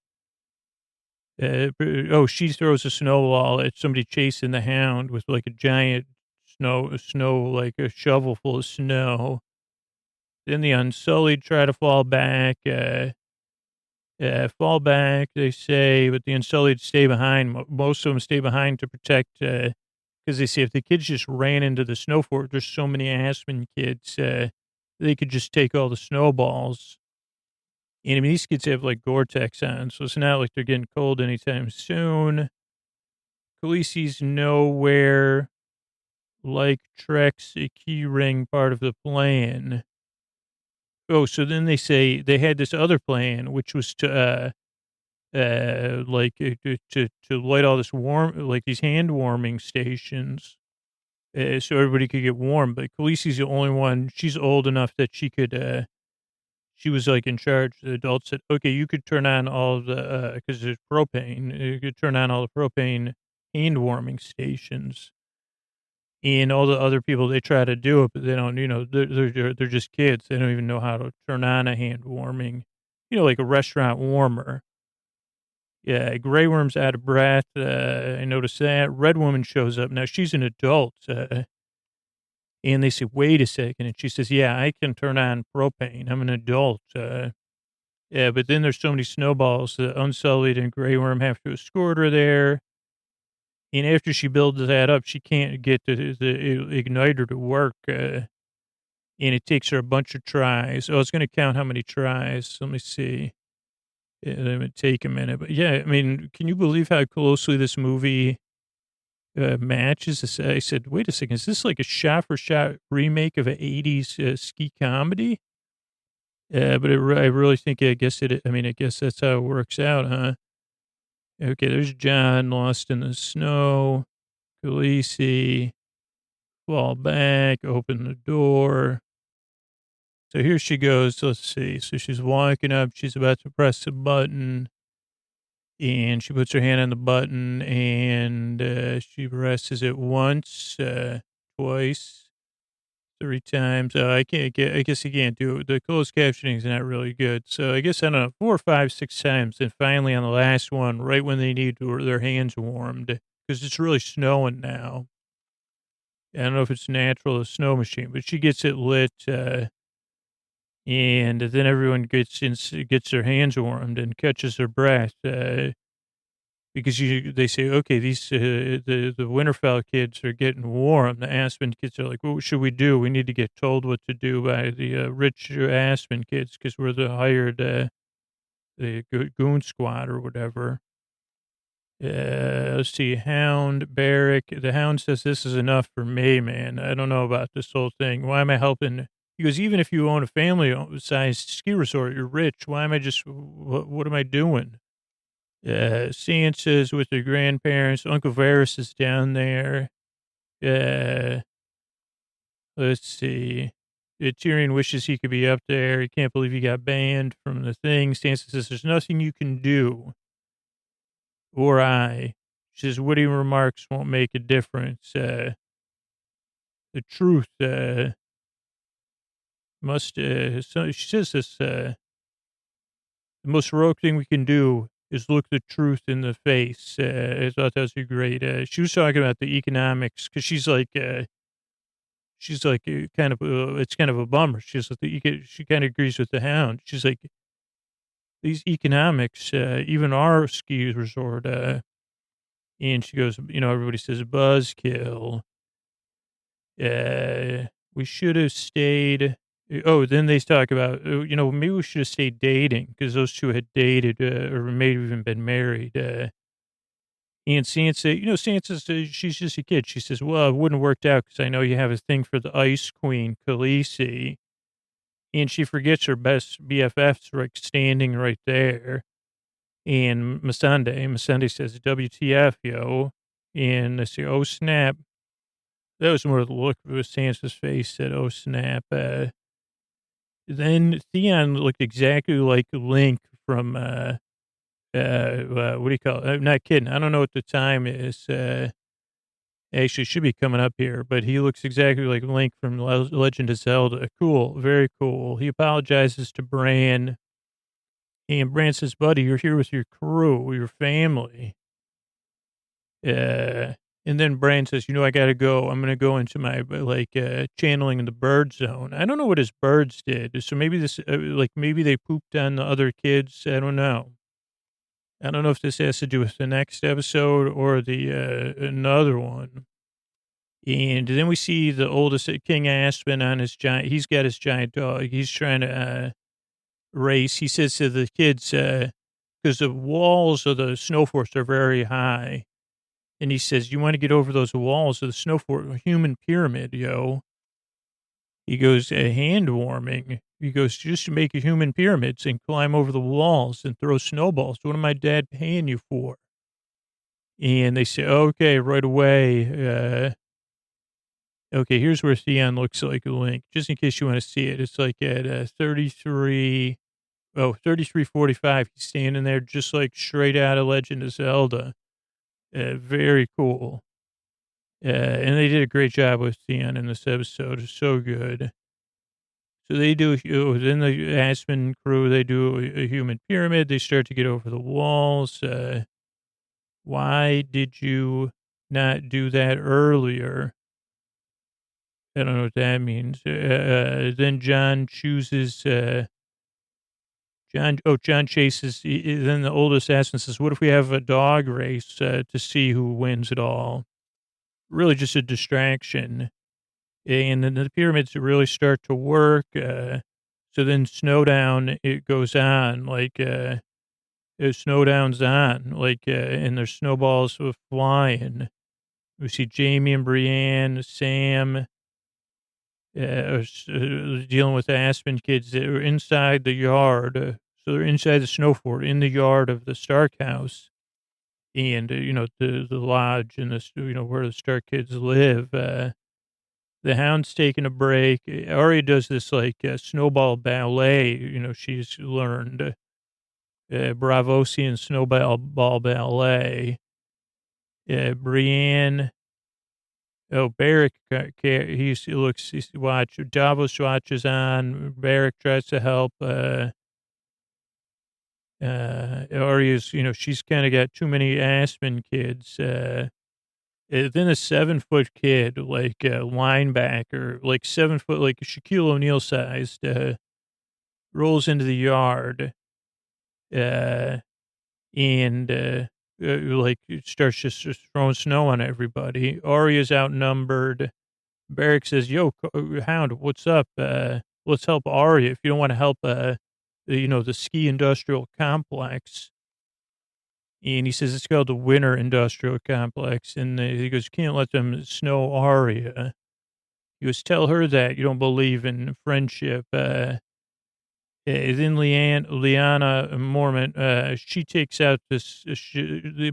she throws a snowball at somebody chasing the hound with like a giant snow, like a shovel full of snow. Then the Unsullied try to fall back. Fall back, they say, but the Unsullied stay behind. Most of them stay behind to protect, because they say if the kids just ran into the snow fort, there's so many Aspen kids, they could just take all the snowballs. And I mean, these kids have like Gore-Tex on, so it's not like they're getting cold anytime soon. Khaleesi's nowhere, like Trek's a key ring part of the plan. So then they say they had this other plan, which was to light all this these hand warming stations, so everybody could get warm. But Khaleesi's the only one. She's old enough that she could. She was like in charge. The adults said, "Okay, you could turn on all the because there's propane. You could turn on all the propane hand warming stations." And all the other people, they try to do it, but they don't, they're just kids. They don't even know how to turn on a hand warming, like a restaurant warmer. Yeah, Grey Worm's out of breath. I noticed that. Red Woman shows up. Now, she's an adult. And they say, wait a second. And she says, yeah, I can turn on propane. I'm an adult. Yeah, but then there's so many snowballs that Unsullied and Grey Worm have to escort her there. And after she builds that up, she can't get the igniter to work. And it takes her a bunch of tries. Oh, it's going to count how many tries. Let me see. It would take a minute. But yeah, I mean, can you believe how closely this movie matches? I said, wait a second, is this like a shot for shot remake of an 80s ski comedy? But I really think, I guess that's how it works out, huh? Okay, there's John lost in the snow. Khaleesi, fall back, open the door. So here she goes. Let's see. So she's walking up. She's about to press a button. And she puts her hand on the button and she presses it once, twice, three times. I guess you can't do it. The closed captioning is not really good. So I guess, I don't know, 4 or 5, 6 times. And finally on the last one, right when they need their hands warmed, because it's really snowing now. I don't know if it's natural or snow machine, but she gets it lit. And then everyone gets their hands warmed and catches their breath. Because they say, okay, these the Winterfell kids are getting warm. The Aspen kids are like, what should we do? We need to get told what to do by the rich Aspen kids because we're the hired the goon squad or whatever. Let's see, Hound, Barrack. The Hound says, this is enough for me, man. I don't know about this whole thing. Why am I helping? He goes, even if you own a family-sized ski resort, you're rich. Why am I what am I doing? Sansa's with her grandparents. Uncle Varys is down there. Uh, let's see. Tyrion wishes he could be up there. He can't believe he got banned from the thing. Sansa says, there's nothing you can do. Or I. She says, witty remarks won't make a difference. The truth must, so she says this, the most heroic thing we can do is look the truth in the face. I thought that was a great, she was talking about the economics because she's like, kind of, it's kind of a bummer. She's like, she kind of agrees with the Hound. She's like, these economics, even our ski resort, and she goes, everybody says buzzkill. We should have stayed. Oh, then they talk about, maybe we should have stayed dating because those two had dated or maybe even been married. And Sansa, Sansa says she's just a kid. She says, well, it wouldn't have worked out because I know you have a thing for the Ice Queen, Khaleesi. And she forgets her best BFFs like standing right there. And Missandei says, WTF, yo. And they say, oh, snap. That was more the look of Sansa's face said, oh, snap. Then Theon looked exactly like Link from, what do you call it? I'm not kidding. I don't know what the time is. Actually, it should be coming up here, but he looks exactly like Link from Legend of Zelda. Cool. Very cool. He apologizes to Bran. And Bran says, buddy, you're here with your crew, your family. And then Bran says, I got to go. I'm going to go into my, channeling in the bird zone. I don't know what his birds did. So maybe maybe they pooped on the other kids. I don't know. I don't know if this has to do with the next episode or the another one. And then we see the oldest King Aspen on he's got his giant dog. He's trying to race. He says to the kids, because the walls of the snow forest are very high. And he says, you want to get over those walls of the snow forest, human pyramid, yo. He goes, hand warming. He goes, just to make a human pyramids and climb over the walls and throw snowballs. What am my dad paying you for? And they say, okay, right away. Okay, here's where Theon looks like a Link, just in case you want to see it. It's like at 33:45. He's standing there just like straight out of Legend of Zelda. Very cool. And they did a great job with Theon in this episode. It's so good. So they do, then the Aspen crew, they do a human pyramid. They start to get over the walls. Why did you not do that earlier? I don't know what that means. Then John chooses, John chases, then the old assassin says, what if we have a dog race to see who wins it all? Really just a distraction. And then the pyramids really start to work. So then Snowdown, it goes on, like, Snowdown's on, like, and there's snowballs flying. We see Jamie and Brienne, Sam, dealing with the Aspen kids that are inside the yard. So they're inside the snow fort in the yard of the Stark house and, the lodge and where the Stark kids live. The Hound's taking a break. Arya does this like snowball ballet, she's learned Bravosian snowball ballet. Brienne. Oh, Barrack, he's watch. Davos watches on. Barrack tries to help. Arya's, she's kind of got too many Aspen kids. Then a 7-foot kid, like a linebacker, like 7 foot, like Shaquille O'Neal sized, rolls into the yard, and like starts just throwing snow on everybody. Arya's outnumbered. Barrack says, "Yo, Hound, what's up? Let's help Arya. If you don't want to help, the ski industrial complex." And he says it's called the Winter Industrial Complex. And he goes, "You can't let them snow Arya." He goes, "Tell her that you don't believe in friendship." Then Liana Mormont, she takes out this, they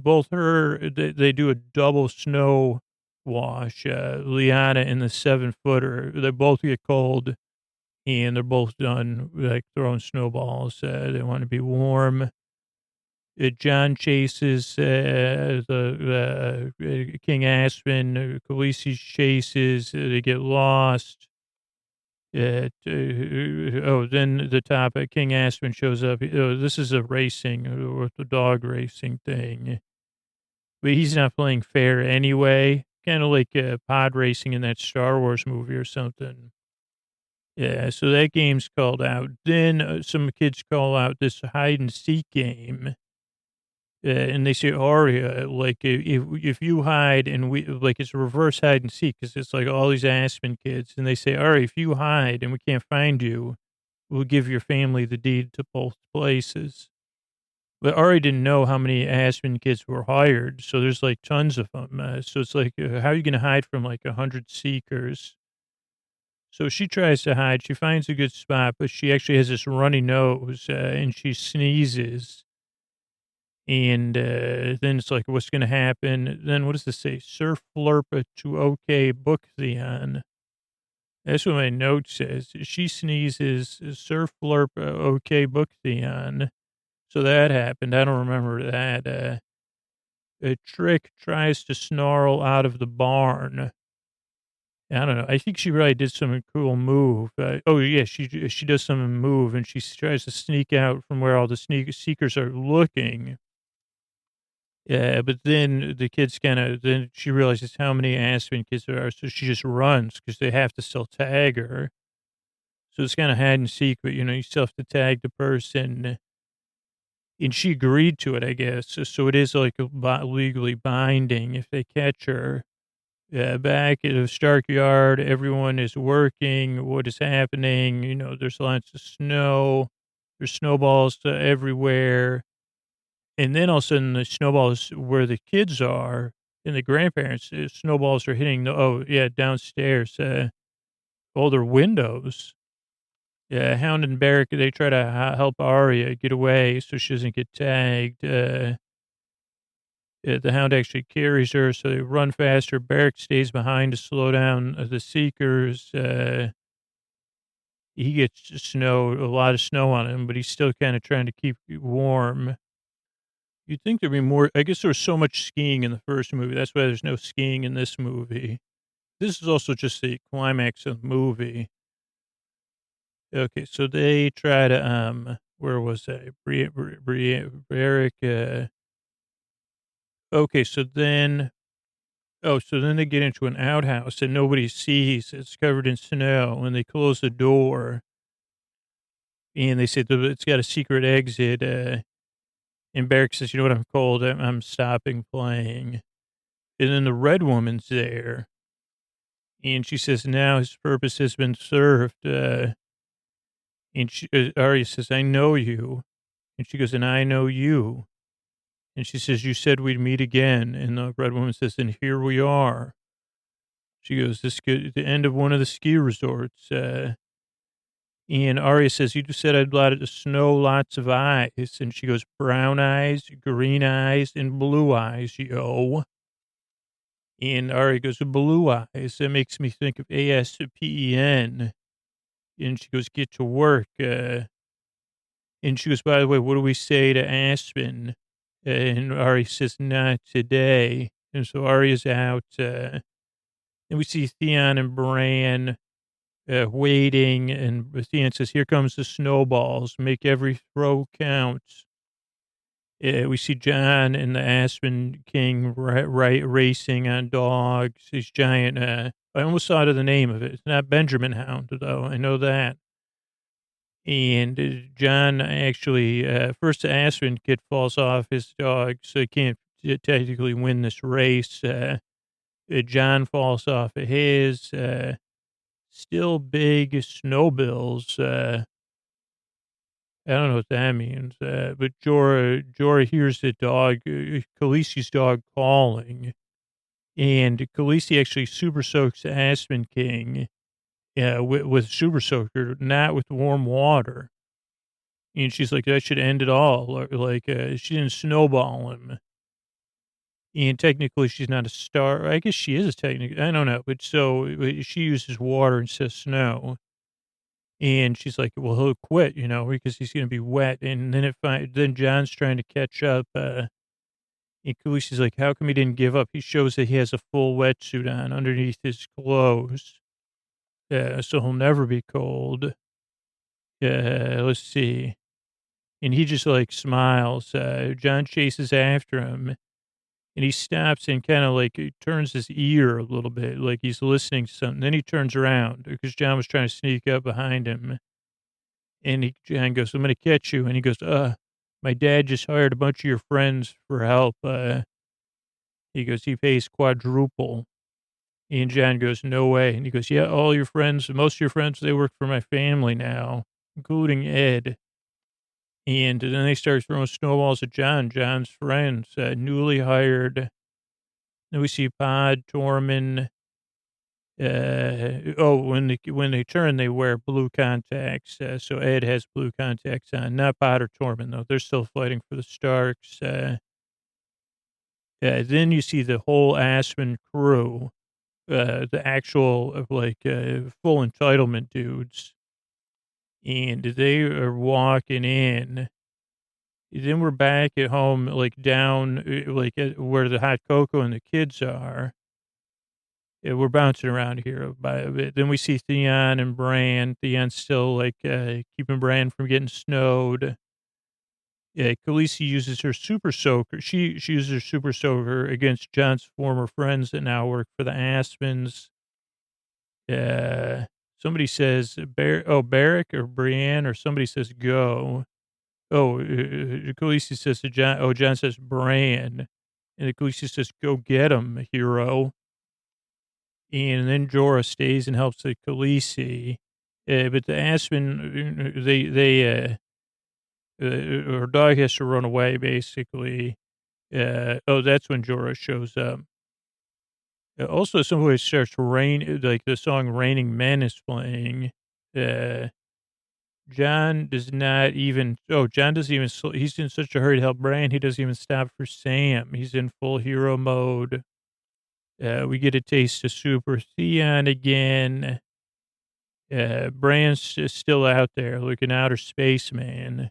do a double snow wash. Liana and the 7-footer, they both get cold and they're both done like throwing snowballs. They want to be warm. John chases the King Aspen. Khaleesi chases. They get lost. Then the top, King Aspen shows up. This is a racing, or the dog racing thing. But he's not playing fair anyway. Kind of like pod racing in that Star Wars movie or something. Yeah, so that game's called out. Then some kids call out this hide and seek game. And they say, Arya, like, if you hide and we, like, it's a reverse hide and seek because it's like all these Aspen kids. And they say, Arya, if you hide and we can't find you, we'll give your family the deed to both places. But Arya didn't know how many Aspen kids were hired. So there's like tons of them. So it's like, how are you going to hide from like 100 seekers? So she tries to hide. She finds a good spot, but she actually has this runny nose and she sneezes. And then it's like, what's going to happen? Then what does this say? Sir Flurpa to OK Book Theon. That's what my note says. She sneezes, Sir Flurpa OK Book Theon. So that happened. I don't remember that. A Trick tries to snarl out of the barn. I don't know. I think she really did some cool move. She does some move, and she tries to sneak out from where all the seekers are looking. Yeah, but then the kids then she realizes how many Aspen kids there are, so she just runs because they have to still tag her. So it's kind of hide and seek, but you still have to tag the person. And she agreed to it, I guess. So it is like legally binding if they catch her. Back at the Stark Yard, everyone is working. What is happening? There's lots of snow. There's snowballs everywhere. And then all of a sudden, the snowballs where the kids are and the grandparents, snowballs are hitting downstairs, all their windows. Hound and Barrack, they try to help Arya get away so she doesn't get tagged. The Hound actually carries her, so they run faster. Barrack stays behind to slow down the Seekers. He gets a lot of snow on him, but he's still kind of trying to keep warm. You'd think there'd be more. I guess there was so much skiing in the first movie. That's why there's no skiing in this movie. This is also just the climax of the movie. Okay, so they try to, where was I? Brick, okay, so then they get into an outhouse that nobody sees. It's covered in snow, and they close the door, and they say that it's got a secret exit. And Barrick says, "You know what? I'm cold. I'm stopping playing." And then the red woman's there, and she says, "Now his purpose has been served." Arya says, "I know you," and she goes, "And I know you." And she says, "You said we'd meet again." And the red woman says, "And here we are." She goes, "This could the end of one of the ski resorts." And Arya says, "You just said I'd let it snow lots of eyes." And she goes, "Brown eyes, green eyes, and blue eyes, yo." And Arya goes, "Blue eyes. That makes me think of ASPEN." And she goes, "Get to work." And she goes, "By the way, what do we say to Aspen?" And Arya says, "Not today." And so Arya's out. And we see Theon and Bran waiting. And Theon says, "Here comes the snowballs. Make every throw count." We see John and the Aspen King racing on dogs. These giant. I almost thought of the name of it. It's not Benjamin Hound, though. I know that. And John actually, first the Aspen kid falls off his dog, so he can't technically win this race. John falls off of his. Still big snowbills. I don't know what that means. But Jorah hears the dog, Khaleesi's dog calling. And Khaleesi actually super soaks the Aspen King with super soaker, not with warm water. And she's like, that should end it all. Or like, she didn't snowball him. And technically, she's not a star. I guess she is technically. I don't know. But she uses water instead of snow. And she's like, well, he'll quit, because he's going to be wet. And then John's trying to catch up. And Khaleesi's like, how come he didn't give up? He shows that he has a full wetsuit on underneath his clothes. So he'll never be cold. Let's see. And he just like smiles. John chases after him, and he stops and kind of like turns his ear a little bit, like he's listening to something. Then he turns around because John was trying to sneak up behind him. And John goes, "I'm going to catch you." And he goes, my dad just hired a bunch of your friends for help. He goes, he pays quadruple. And John goes, "No way." And he goes, "Yeah, all your friends, most of your friends, they work for my family now, including Ed." And then they start throwing snowballs at John's friends, newly hired. Then we see Pod, Tormund. When they turn, they wear blue contacts. So Ed has blue contacts on, not Pod or Tormund, though. They're still fighting for the Starks. Then you see the whole Aspen crew, the actual, full entitlement dudes. And they are walking in. Then we're back at home, like down, where the hot cocoa and the kids are. Yeah, we're bouncing around here by a bit. Then we see Theon and Bran. Theon's still keeping Bran from getting snowed. Yeah, Khaleesi uses her super soaker. She uses her super soaker against John's former friends that now work for the Aspens. Somebody says Barrack or Brienne, or somebody says go. Khaleesi says to John. Oh, John says Bran, and Khaleesi says, "Go get him, hero." And then Jorah stays and helps the Khaleesi. But the Aspen, her dog has to run away, basically. That's when Jorah shows up. Also, somebody starts to rain, like the song Raining Men is playing. John does not even, John doesn't even, he's in such a hurry to help Bran, he doesn't even stop for Sam. He's in full hero mode. We get a taste of Super Theon again. Bran's still out there looking outer space, man.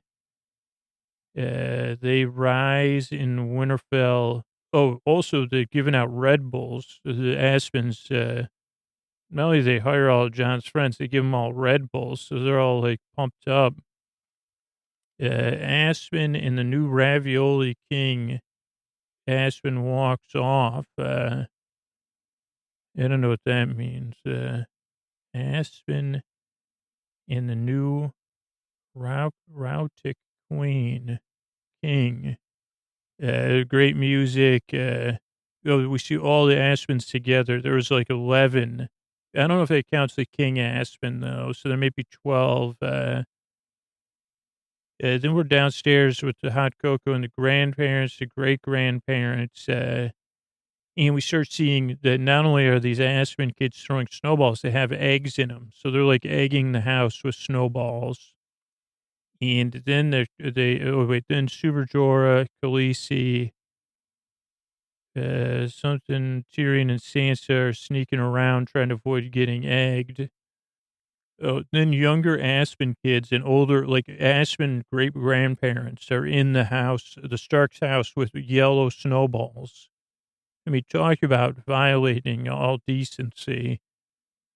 They rise in Winterfell. Oh, also they're giving out Red Bulls. The Aspens not only they hire all of John's friends, they give them all Red Bulls, so they're all like pumped up. Aspen and the new Ravioli King. Aspen walks off. I don't know what that means. Aspen and the new Rautic Queen King. Great music. We see all the Aspens together. There was like 11. I don't know if that counts the King Aspen, though. So there may be 12. Then we're downstairs with the hot cocoa and the grandparents, the great grandparents. And we start seeing that not only are these Aspen kids throwing snowballs, they have eggs in them. So they're like egging the house with snowballs. And then then Super Jorah, Khaleesi, something Tyrion and Sansa are sneaking around trying to avoid getting egged. Oh, then younger Aspen kids and older, like Aspen great grandparents are in the house, the Stark's house with yellow snowballs. I mean, talk about violating all decency.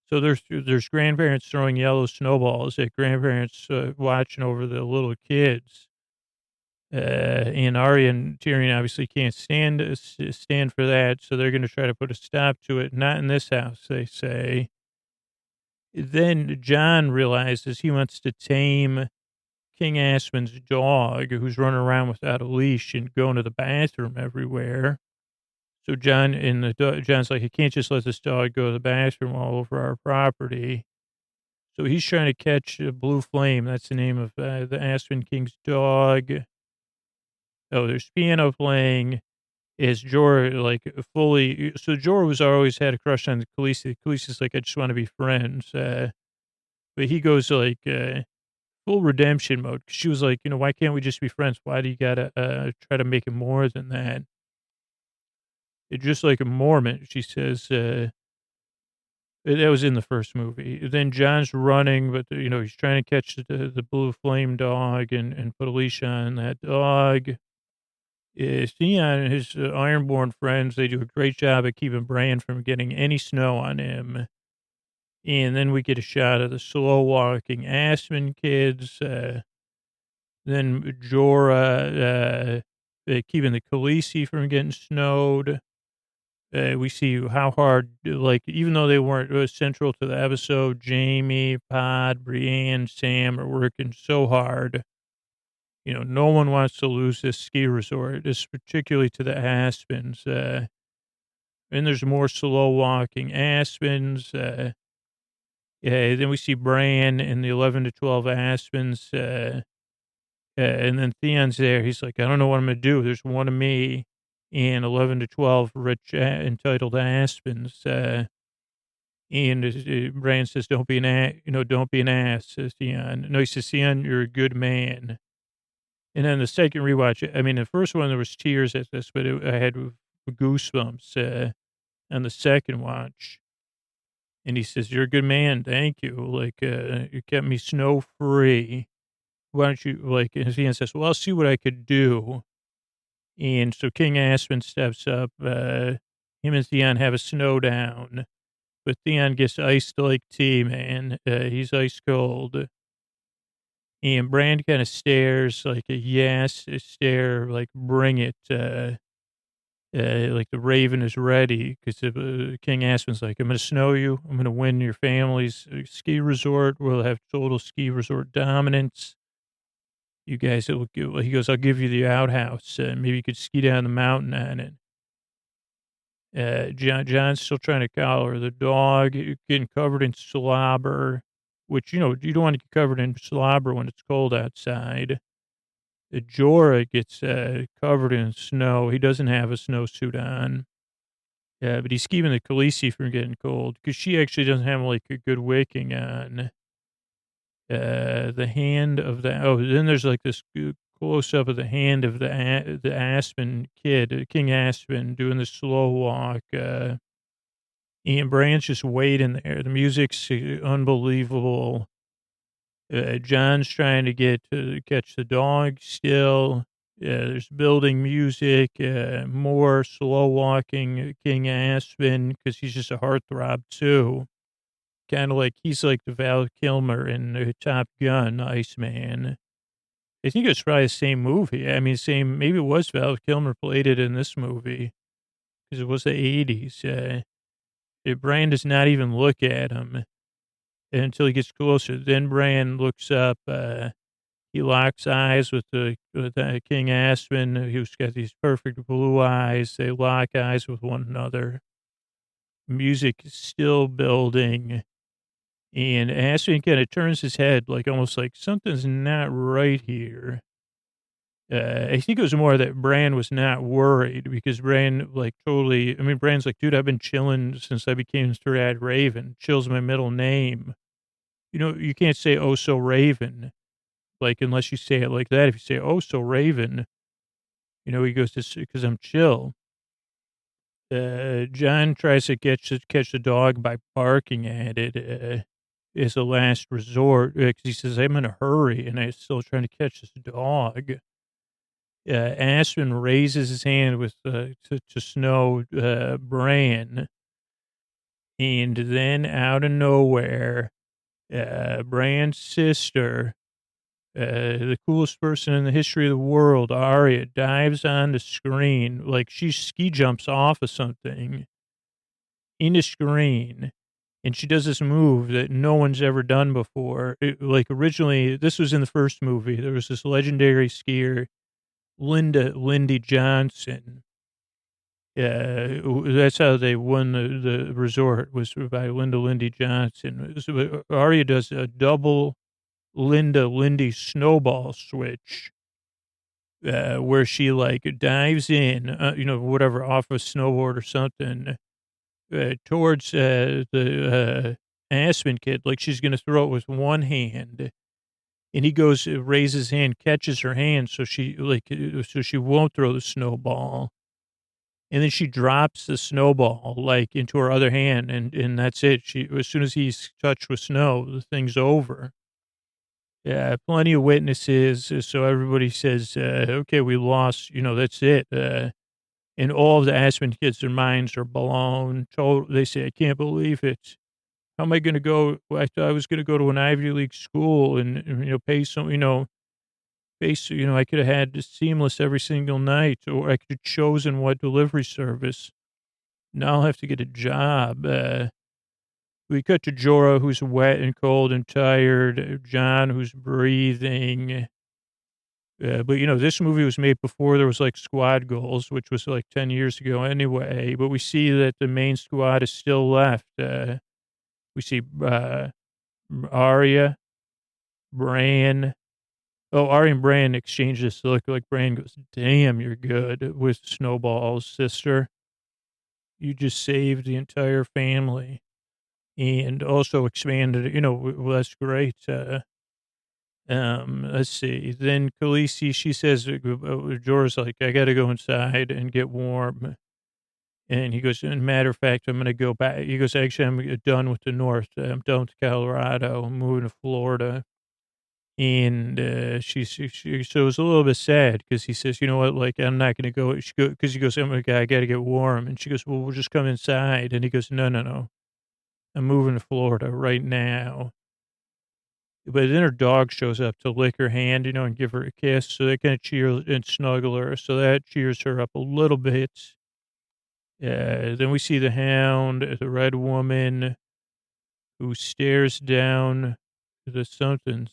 So there's grandparents throwing yellow snowballs at grandparents watching over the little kids. And Arya and Tyrion obviously can't stand for that, so they're going to try to put a stop to it. Not in this house, they say. Then John realizes he wants to tame King Aspen's dog, who's running around without a leash and going to the bathroom everywhere. So John's like, I can't just let this dog go to the bathroom all over our property. So he's trying to catch a blue flame. That's the name of the Aspen King's dog. Oh, there's piano playing. Is Jorah like fully? So Jorah was always had a crush on Khaleesi. Khaleesi's like, I just want to be friends. But he goes like full redemption mode. She was like, why can't we just be friends? Why do you gotta try to make it more than that? It's just like a Mormon. She says. That was in the first movie. Then John's running, but he's trying to catch the blue flame dog and put a leash on that dog. Theon and his Ironborn friends, they do a great job at keeping Bran from getting any snow on him. And then we get a shot of the slow walking Aspen kids. Then Jorah keeping the Khaleesi from getting snowed. We see how hard, like, even though they weren't central to the episode, Jamie, Pod, Brienne, Sam are working so hard. No one wants to lose this ski resort, this particularly to the Aspens. And there's more slow walking Aspens. Then we see Bran and the 11 to 12 Aspens. And then Theon's there. He's like, I don't know what I'm going to do. There's one of me and 11 to 12 rich, entitled Aspens. And Bran says, don't be don't be an ass, says Theon. No, he says, Theon, you're a good man. And then the second rewatch, I mean, the first one, there was tears at this, but I had goosebumps on the second watch. And he says, you're a good man. Thank you. Like, you kept me snow free. Why don't you, like, and Theon says, well, I'll see what I could do. And so King Aspen steps up. Him and Theon have a snow down. But Theon gets iced like tea, man. He's ice cold. And Bran kind of stares like a yes stare, like bring it. Like the raven is ready because King Aspen's like, I'm going to snow you. I'm going to win your family's ski resort. We'll have total ski resort dominance. You guys, he goes, I'll give you the outhouse. Maybe you could ski down the mountain on it. John's still trying to collar the dog, getting covered in slobber, which, you don't want to get covered in slobber when it's cold outside. Jorah gets covered in snow. He doesn't have a snowsuit on. But he's keeping the Khaleesi from getting cold because she actually doesn't have like a good wicking on. The hand of then there's like this close up of the hand of the Aspen kid, King Aspen, doing the slow walk. And Bran's just waiting there. The music's unbelievable. John's trying to get to catch the dog still. There's building music, more slow walking King Aspen because he's just a heartthrob too. kind of like he's like the Val Kilmer in Top Gun, Iceman. I think it's probably the same movie. I mean, same. Maybe it was Val Kilmer played it in this movie because it was the '80s. Brian does not even look at him until he gets closer. Then Brian looks up. He locks eyes with King Aspen, who's got these perfect blue eyes. They lock eyes with one another. Music is still building. And Aspen kind of turns his head, like almost like something's not right here. I think it was more that Bran was not worried because Bran, like, totally. I mean, Bran's like, dude, I've been chilling since I became Thread Raven. Chill's my middle name. You know, you can't say, oh, so Raven, like, unless you say it like that. If you say, oh, so Raven, you know, he goes, because I'm chill. John tries to catch the dog by barking at it as a last resort because he says, I'm in a hurry and I'm still trying to catch this dog. Aspen raises his hand with to snow Bran, and then out of nowhere, Bran's sister, the coolest person in the history of the world, Arya, dives on the screen like she ski jumps off of something in the screen, and she does this move that no one's ever done before. Like originally, this was in the first movie. There was this legendary skier, Lindy Johnson. That's how they won the resort, was by Lindy Johnson. So Arya does a double Lindy snowball switch, where she like dives in, whatever, off a snowboard or something, towards the Aspen kid, like she's going to throw it with one hand. And he goes, raises his hand, catches her hand, so she won't throw the snowball. And then she drops the snowball like into her other hand, and that's it. As soon as he's touched with snow, the thing's over. Yeah, plenty of witnesses, so everybody says, "Okay, we lost." You know, that's it. And all of the Aspen kids, their minds are blown. They say, "I can't believe it. How am I going to go? I thought I was going to go to an Ivy League school and pay some, I could have had seamless every single night, or I could have chosen what delivery service. Now I'll have to get a job." We cut to Jorah, who's wet and cold and tired. John, who's breathing. But this movie was made before there was like squad goals, which was like 10 years ago anyway. But we see that the main squad is still left. We see Arya, Bran. Oh, Arya and Bran exchange this look, like Bran goes, "Damn, you're good," with Snowball's sister. You just saved the entire family. And also expanded, well, that's great. Let's see. Then Khaleesi, she says, Jorah's like, "I got to go inside and get warm." And he goes, "Matter of fact, I'm going to go back." He goes, "Actually, I'm done with the North. I'm done with Colorado. I'm moving to Florida." And so it was a little bit sad because he says, "You know what? Like, I'm not going to go." Because he goes, I got to get warm." And she goes, "Well, we'll just come inside." And he goes, No, no, no. I'm moving to Florida right now." But then her dog shows up to lick her hand, and give her a kiss. So they kind of cheer and snuggle her. So that cheers her up a little bit. Then we see the Hound, the Red Woman, who stares down the something.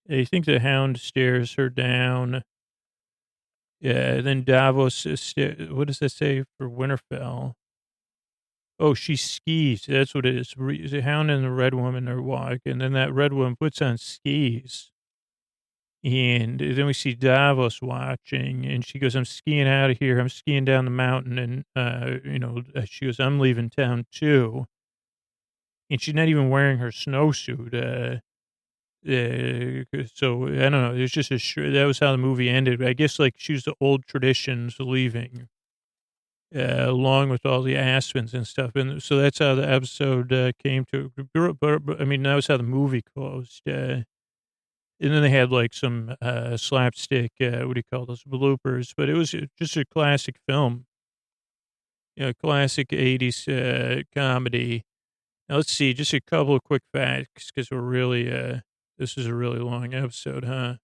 I think the Hound stares her down. Then Davos, what does that say for Winterfell? Oh, she skis. That's what it is. The Hound and the Red Woman are walking, and then that Red Woman puts on skis. And then we see Davos watching, and she goes, "I'm skiing out of here. I'm skiing down the mountain." And, she goes, "I'm leaving town too." And she's not even wearing her snowsuit. So I don't know. It's just that was how the movie ended. I guess like she was the old traditions leaving. Along with all the Aspens and stuff. And so that's how the episode came to. I mean, that was how the movie closed. And then they had like some slapstick, what do you call those, bloopers. But it was just a classic film. Classic 80s comedy. Now, let's see, just a couple of quick facts because we're really, this is a really long episode, huh?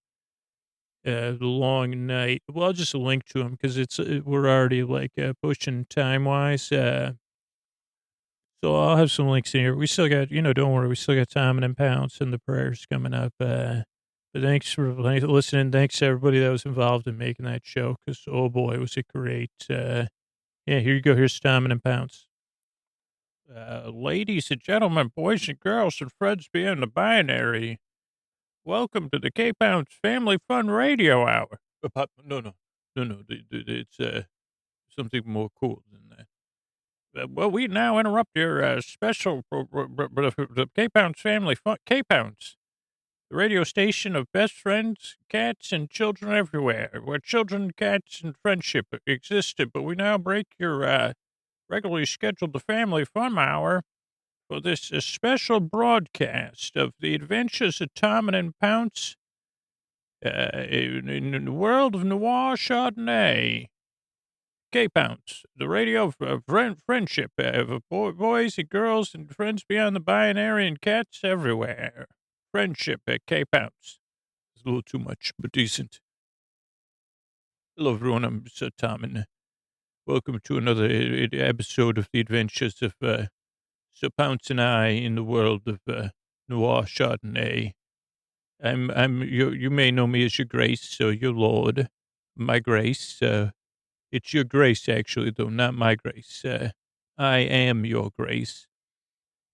The long night. Well, I'll just link to them because we're already like pushing time wise. So I'll have some links in here. We still got, don't worry, we still got Time and Pounce and the prayers coming up. But thanks for listening. Thanks to everybody that was involved in making that show because, oh boy, was it great. Yeah, here you go. Here's Time and Pounce. Ladies and gentlemen, boys and girls, and friends beyond the binary, welcome to the Pounce Family Fun Radio Hour. No, it's something more cool than that. Well, we now interrupt your special the Pounce Family Fun Pounce, the radio station of best friends, cats, and children everywhere, where children, cats, and friendship existed. But we now break your regularly scheduled the Family Fun Hour for this special broadcast of the adventures of Tom and Pounce in the world of noir Chardonnay. Pounce, the radio of friendship of boys and girls and friends beyond the binary and cats everywhere. Friendship at Pounce. It's a little too much, but decent. Hello, everyone. I'm Sir Tom, and welcome to another episode of the adventures of Sir Pounce and I in the world of noir Chardonnay. You may know me as your grace, so your lord, my grace. It's your grace, actually, though, not my grace. I am your grace.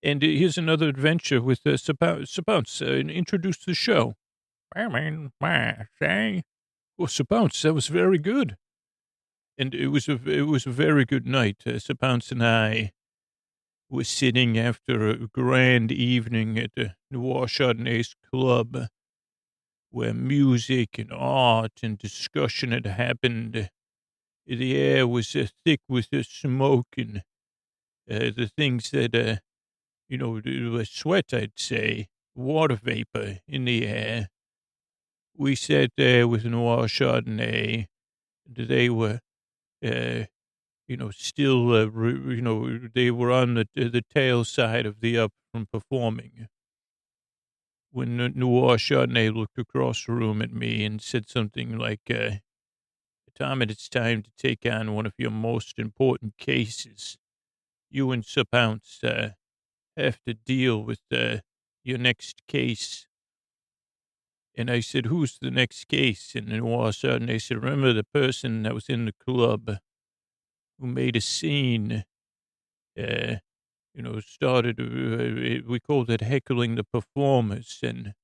And here's another adventure with Sir Pounce. Introduce the show. I mean, say. Well, Sir Pounce, that was very good. And it was a very good night. Sir Pounce and I were sitting after a grand evening at the Noir Chardonnay's club, where music and art and discussion had happened. The air was thick with the smoke and the things that, sweat, I'd say, water vapor in the air. We sat there with Noir Chardonnay. They were, still, they were on the tail side of the up from performing. When Noir Chardonnay looked across the room at me and said something like, Tom, it's time to take on one of your most important cases. You and Sir Pounce have to deal with your next case. And I said, who's the next case? And then all of a sudden they said, remember the person that was in the club who made a scene, started, we called it heckling the performers. And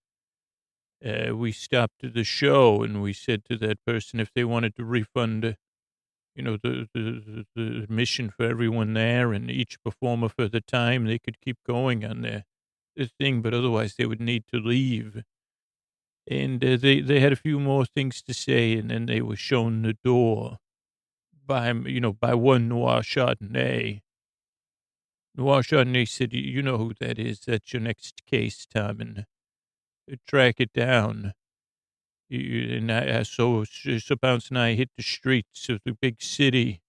we stopped the show and we said to that person if they wanted to refund, the admission for everyone there and each performer for the time, they could keep going on their thing, but otherwise they would need to leave. And they had a few more things to say, and then they were shown the door by one Noir Chardonnay. Noir Chardonnay said, you know who that is. That's your next case, Tom, and track it down. And so Pounce and I hit the streets of the big city,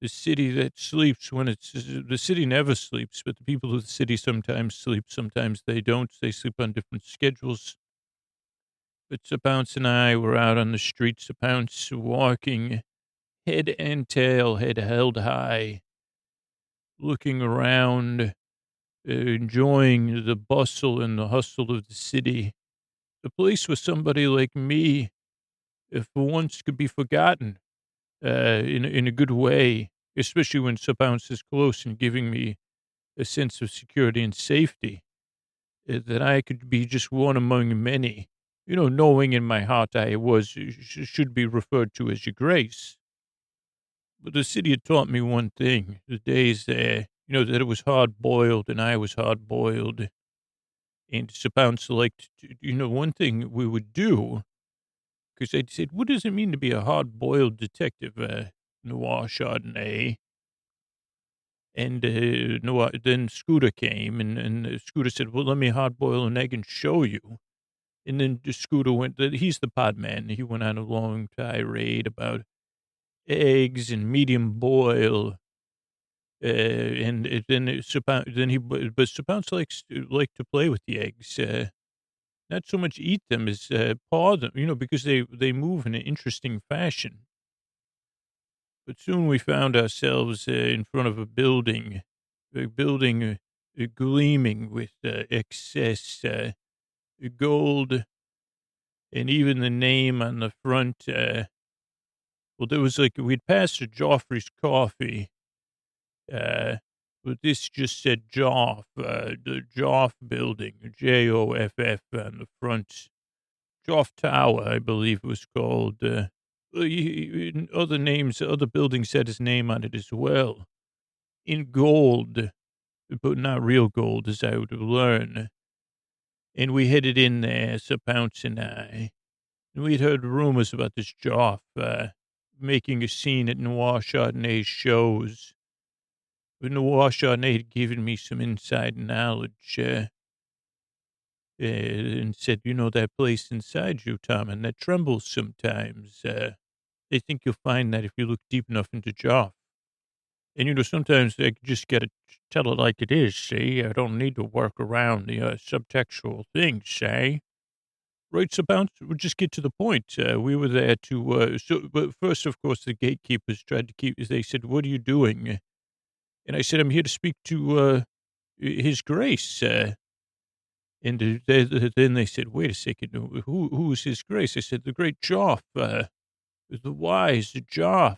the city that sleeps the city never sleeps, but the people of the city sometimes sleep, sometimes they don't. They sleep on different schedules. But Sir Pounce and I were out on the streets. Sir Pounce walking head and tail, head held high, looking around, enjoying the bustle and the hustle of the city. The place where somebody like me, if for once could be forgotten, in a good way, especially when Sir Pounce is close and giving me a sense of security and safety, that I could be just one among many. Knowing in my heart I should be referred to as your grace. But the city had taught me one thing, the days there, that it was hard-boiled and I was hard-boiled. And Sir Pounce liked, one thing we would do, because I'd said, what does it mean to be a hard-boiled detective, Noir Chardonnay? And then Scooter came, and Scooter said, well, let me hard-boil an egg and show you. And then Scooter he's the pod man. He went on a long tirade about eggs and medium boil. Then but Pounce like to play with the eggs, not so much eat them as, paw them, because they move in an interesting fashion. But soon we found ourselves, in front of a building, gleaming with, excess, gold, and even the name on the front, well, there was like we'd passed a Joffrey's Coffee, uh, but this just said Joff, the Joff Building, Joff on the front. Joff Tower, I believe it was called. Other names, other buildings had his name on it as well, in gold, but not real gold, as I would learn. And we headed in there, Sir Pounce and I. And we'd heard rumors about this Joff making a scene at Noir Chardonnay's shows. But Noir Chardonnay had given me some inside knowledge, and said, that place inside you, Tom, and that trembles sometimes. They think you'll find that if you look deep enough into Joff. And, sometimes I just got to tell it like it is, see? I don't need to work around the subtextual things, see? Right, so we'll just get to the point. We were there but first, of course, the gatekeepers tried to keep, they said, what are you doing? And I said, I'm here to speak to His Grace. Then they said, wait a second, who's His Grace? I said, the great Joff, the wise Joff.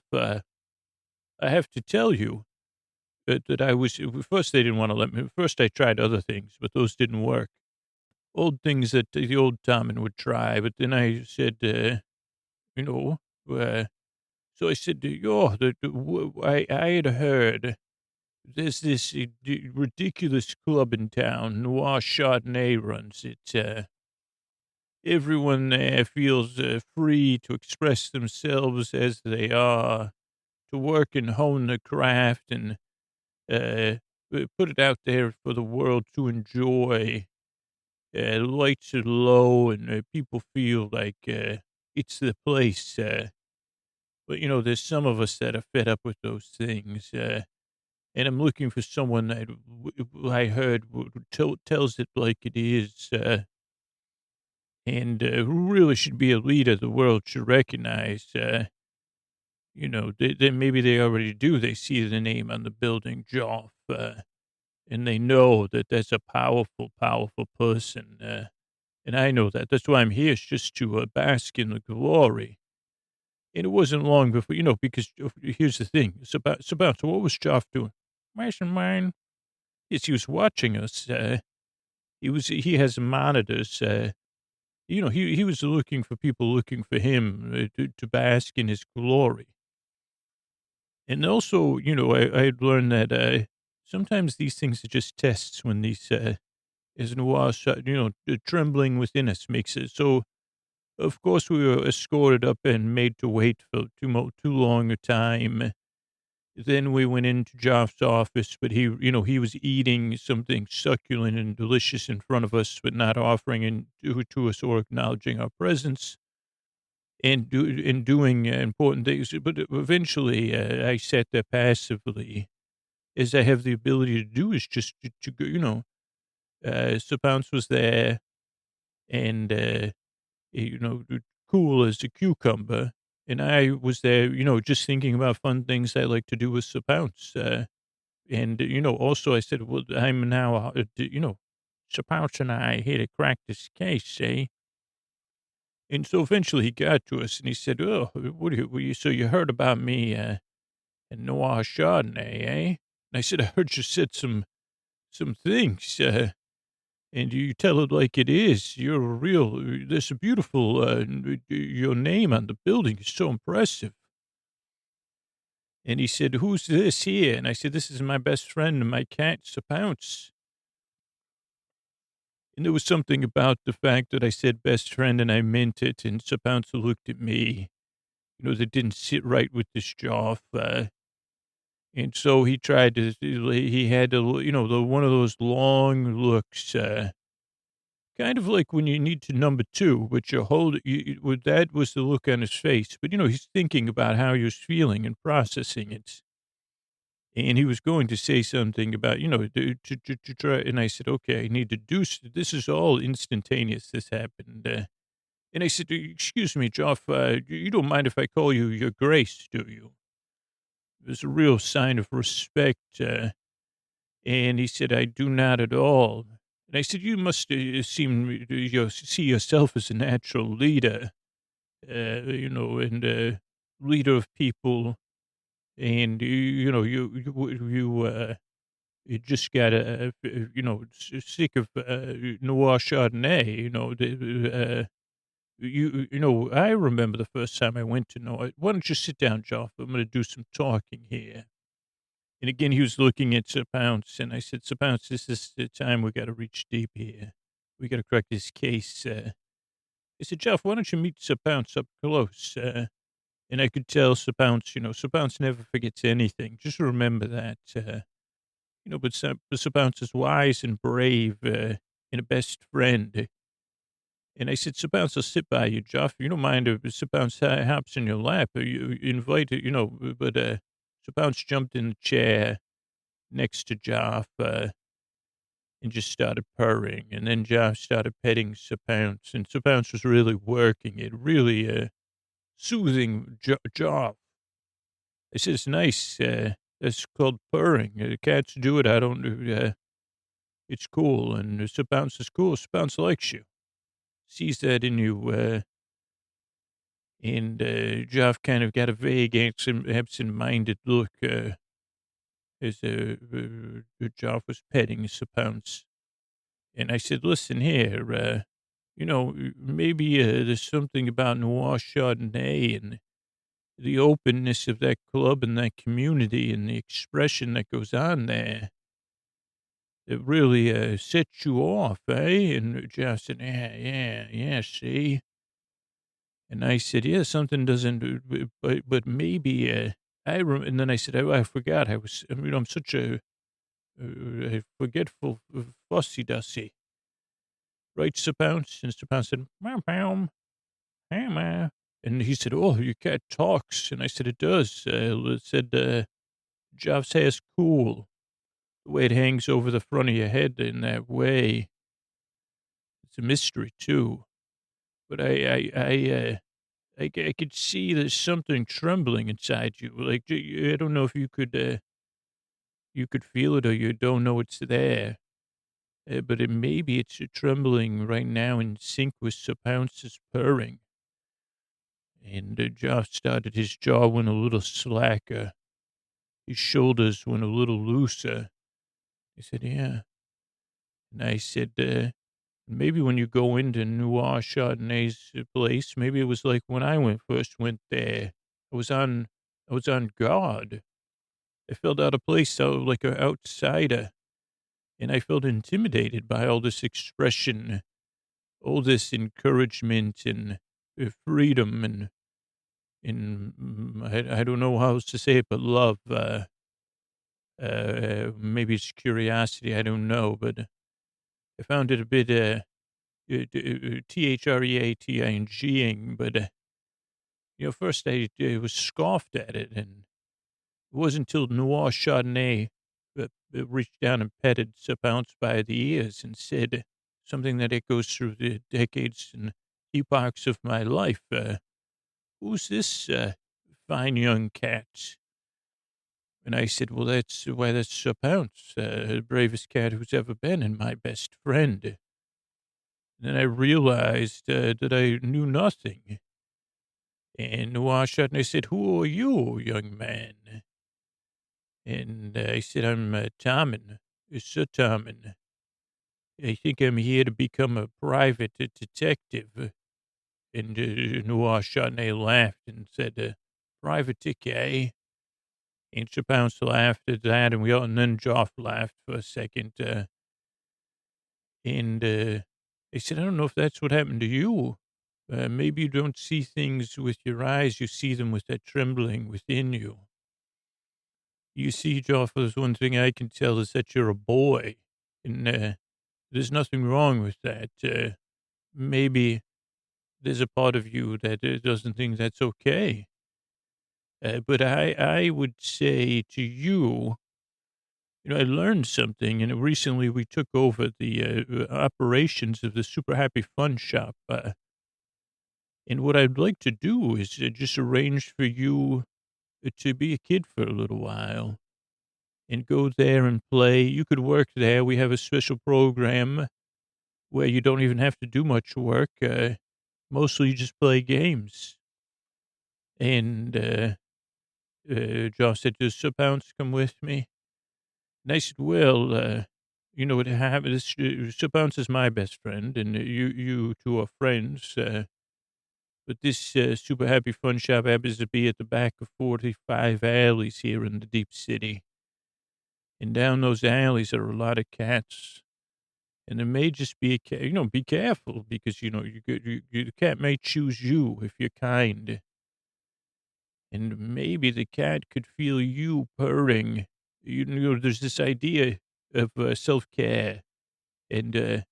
I have to tell you that I was, first they didn't want to let me, first I tried other things, but those didn't work. Old things that the old Tommen would try, but then I said, so I said, I had heard there's this ridiculous club in town, Noir Chardonnay runs it. Everyone there feels free to express themselves as they are, to work and hone the craft and put it out there for the world to enjoy. Lights are low and people feel like it's the place. But, there's some of us that are fed up with those things. And I'm looking for someone that I heard tells it like it is, and who really should be a leader the world should recognize. Maybe they already do. They see the name on the building, Joff, and they know that that's a powerful, powerful person. And I know that. That's why I'm here, is just to bask in the glory. And it wasn't long before, because here's the thing. So what was Joff doing? Mine. Yes, he was watching us. He has monitors. He was looking for people looking for him to bask in his glory. And also, I had learned that sometimes these things are just tests when these, as Noir, the trembling within us makes it. So, of course, we were escorted up and made to wait for too long a time. Then we went into Joff's office, but he was eating something succulent and delicious in front of us, but not offering to us or acknowledging our presence and doing important things. But eventually, I sat there passively, as I have the ability to do, is just to go, so Pounce was there and, cool as a cucumber. And I was there, just thinking about fun things I like to do with Sir Pounce. Also I said, well, I'm now, Sir Pounce and I here to crack this case, eh? And so eventually he got to us and he said, oh, so you heard about me and Noir Chardonnay, eh? And I said, I heard you said some things, and you tell it like it is. You're a real, there's a beautiful, your name on the building is so impressive. And he said, who's this here? And I said, this is my best friend and my cat, Sir Pounce. And there was something about the fact that I said best friend and I meant it. And Sir Pounce looked at me, that didn't sit right with this Joff. And so he tried to, he had to, one of those long looks, kind of like when you need to number two, but that was the look on his face. But, he's thinking about how he was feeling and processing it. And he was going to say something about, to try. And I said, okay, I need to do, this is all instantaneous. This happened. And I said, excuse me, Joff, you don't mind if I call you Your Grace, do you? There's a real sign of respect. And he said, I do not at all. And I said, you must see yourself as a natural leader, and leader of people. And, you just gotta, sick of noir Chardonnay, I remember the first time I went to Noir. Why don't you sit down, Joff? I'm going to do some talking here. And again, he was looking at Sir Pounce, and I said, Sir Pounce, this is the time we got to reach deep here. We got to crack this case. I said, Jeff, why don't you meet Sir Pounce up close? And I could tell Sir Pounce, Sir Pounce never forgets anything. Just remember that. But Sir Pounce is wise and brave and a best friend. And I said, Sir Pounce, I'll sit by you, Jeff. You don't mind if Sir Pounce hops in your lap. You invite it, but Sir Pounce jumped in the chair next to Joff and just started purring. And then Joff started petting Sir Pounce. And Sir Pounce was really working it, really soothing Joff. I said, it's nice. That's called purring. Cats do it. I don't do it's cool. And Sir Pounce is cool. Sir Pounce likes you. Sees that in you. And Joff kind of got a vague, absent-minded look as Joff was petting Sir Pounce. And I said, listen here, maybe there's something about Noir Chardonnay and the openness of that club and that community and the expression that goes on there that really sets you off, eh? And Joff said, yeah, see? And I said, yeah, something doesn't, but maybe, and then I said, I forgot. I'm such a forgetful, fussy-dussy. Right, Sir Pounce? And Sir Pounce said, meow, meow, hey, meow. And he said, oh, your cat talks. And I said, it does. It said, Joff's hair's cool. The way it hangs over the front of your head in that way. It's a mystery, too. But I could see there's something trembling inside you. Like, I don't know if you could feel it or you don't know it's there. But maybe it's trembling right now in sync with Sir Pounce's purring. And Joff started, his jaw went a little slacker. His shoulders went a little looser. He said, yeah. And I said, maybe when you go into Noir Chardonnay's place, maybe it was like when I first went there. I was on guard. I felt out of place, like an outsider. And I felt intimidated by all this expression, all this encouragement and freedom and I don't know how else to say it, but love. Maybe it's curiosity. I don't know, but I found it a bit threating. But first I was scoffed at it, and it wasn't until Noir Chardonnay reached down and petted Sir Pounce by the ears and said something that echoes through the decades and epochs of my life. Who's this fine young cat? And I said, well, that's Sir Pounce, the bravest cat who's ever been and my best friend. And then I realized that I knew nothing. And Noir Chardonnay said, who are you, young man? And I said, I'm Tommen, Sir Tommen. I think I'm here to become a private detective. And Noir Chardonnay laughed and said, private dick, eh? And Sir Pounce laughed at that, and then Joff laughed for a second. And I said, I don't know if that's what happened to you. Maybe you don't see things with your eyes, you see them with that trembling within you. You see, Joff, there's one thing I can tell is that you're a boy, and there's nothing wrong with that. Maybe there's a part of you that doesn't think that's okay. But I would say to you I learned something, and recently we took over the operations of the Super Happy Fun Shop. And what I'd like to do is just arrange for you to be a kid for a little while and go there and play. You could work there. We have a special program where you don't even have to do much work. Mostly you just play games. And Josh said, "Does Sir Pounce come with me?" And I said, "Well, what happened is Sir Pounce is my best friend, and you two are friends. But this super happy fun shop happens to be at the back of 45 alleys here in the deep city. And down those alleys are a lot of cats. And there may just be a cat, be careful because, the cat may choose you if you're kind. And maybe the cat could feel you purring. There's this idea of self care and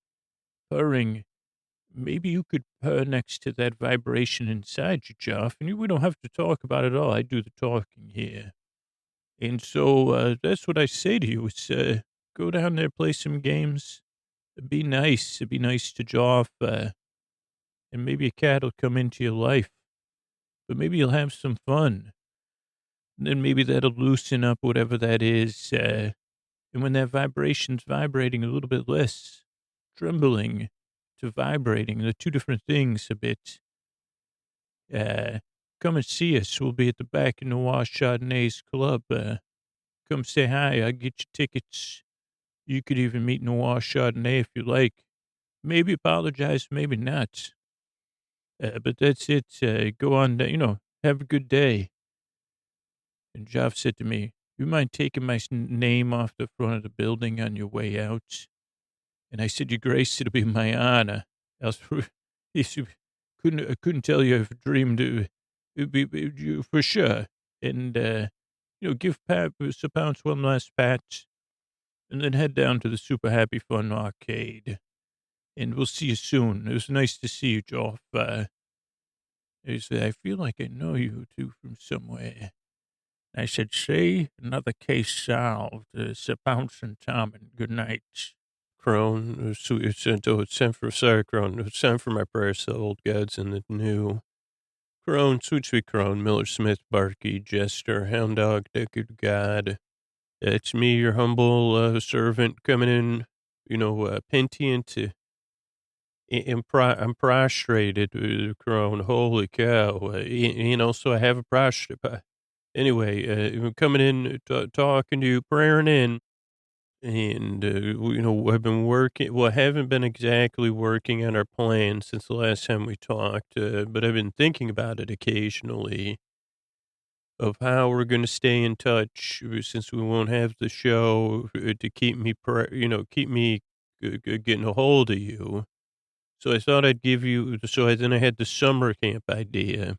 purring. Maybe you could purr next to that vibration inside you, Jeff, and we don't have to talk about it all. I do the talking here. And so that's what I say to you. It's go down there, play some games. Be nice. Be nice to Joff, and maybe a cat will come into your life. But maybe you'll have some fun. And then maybe that'll loosen up whatever that is. And when that vibration's vibrating a little bit less, trembling to vibrating, they're two different things a bit. Uh, Come and see us. We'll be at the back in the Wash Chardonnays Club. Come say hi. I'll get you tickets. You could even meet Noir Chardonnay if you like. Maybe apologize, maybe not. But that's it. Go on, have a good day. And Joff said to me, "You mind taking my name off the front of the building on your way out?" And I said, "Your Grace, it'll be my honor." Else, he said, I couldn't tell you if I dreamed it'd be you for sure. And, give Sir Pounce one last pat and then head down to the Super Happy Fun Arcade. And we'll see you soon. It was nice to see you, Joff. He said, "I feel like I know you two from somewhere." I said, "See, another case solved. Sir Pounce and Tom, and good night." Crone, it's time for, sorry, Crone, it's time for my prayers to the old gods and the new. Crone, sweet Crone, Miller Smith, Barky, Jester, Hound Dog, the good God. It's me, your humble servant, coming in, pentient. I'm prostrated, Crone. Holy cow. So I have a prostrate. Anyway, I'm coming in, talking to you, praying in. And, I've been working, well, I haven't been exactly working on our plan since the last time we talked, but I've been thinking about it occasionally of how we're going to stay in touch since we won't have the show to keep me, keep me getting a hold of you. So I thought I'd give you, then I had the summer camp idea.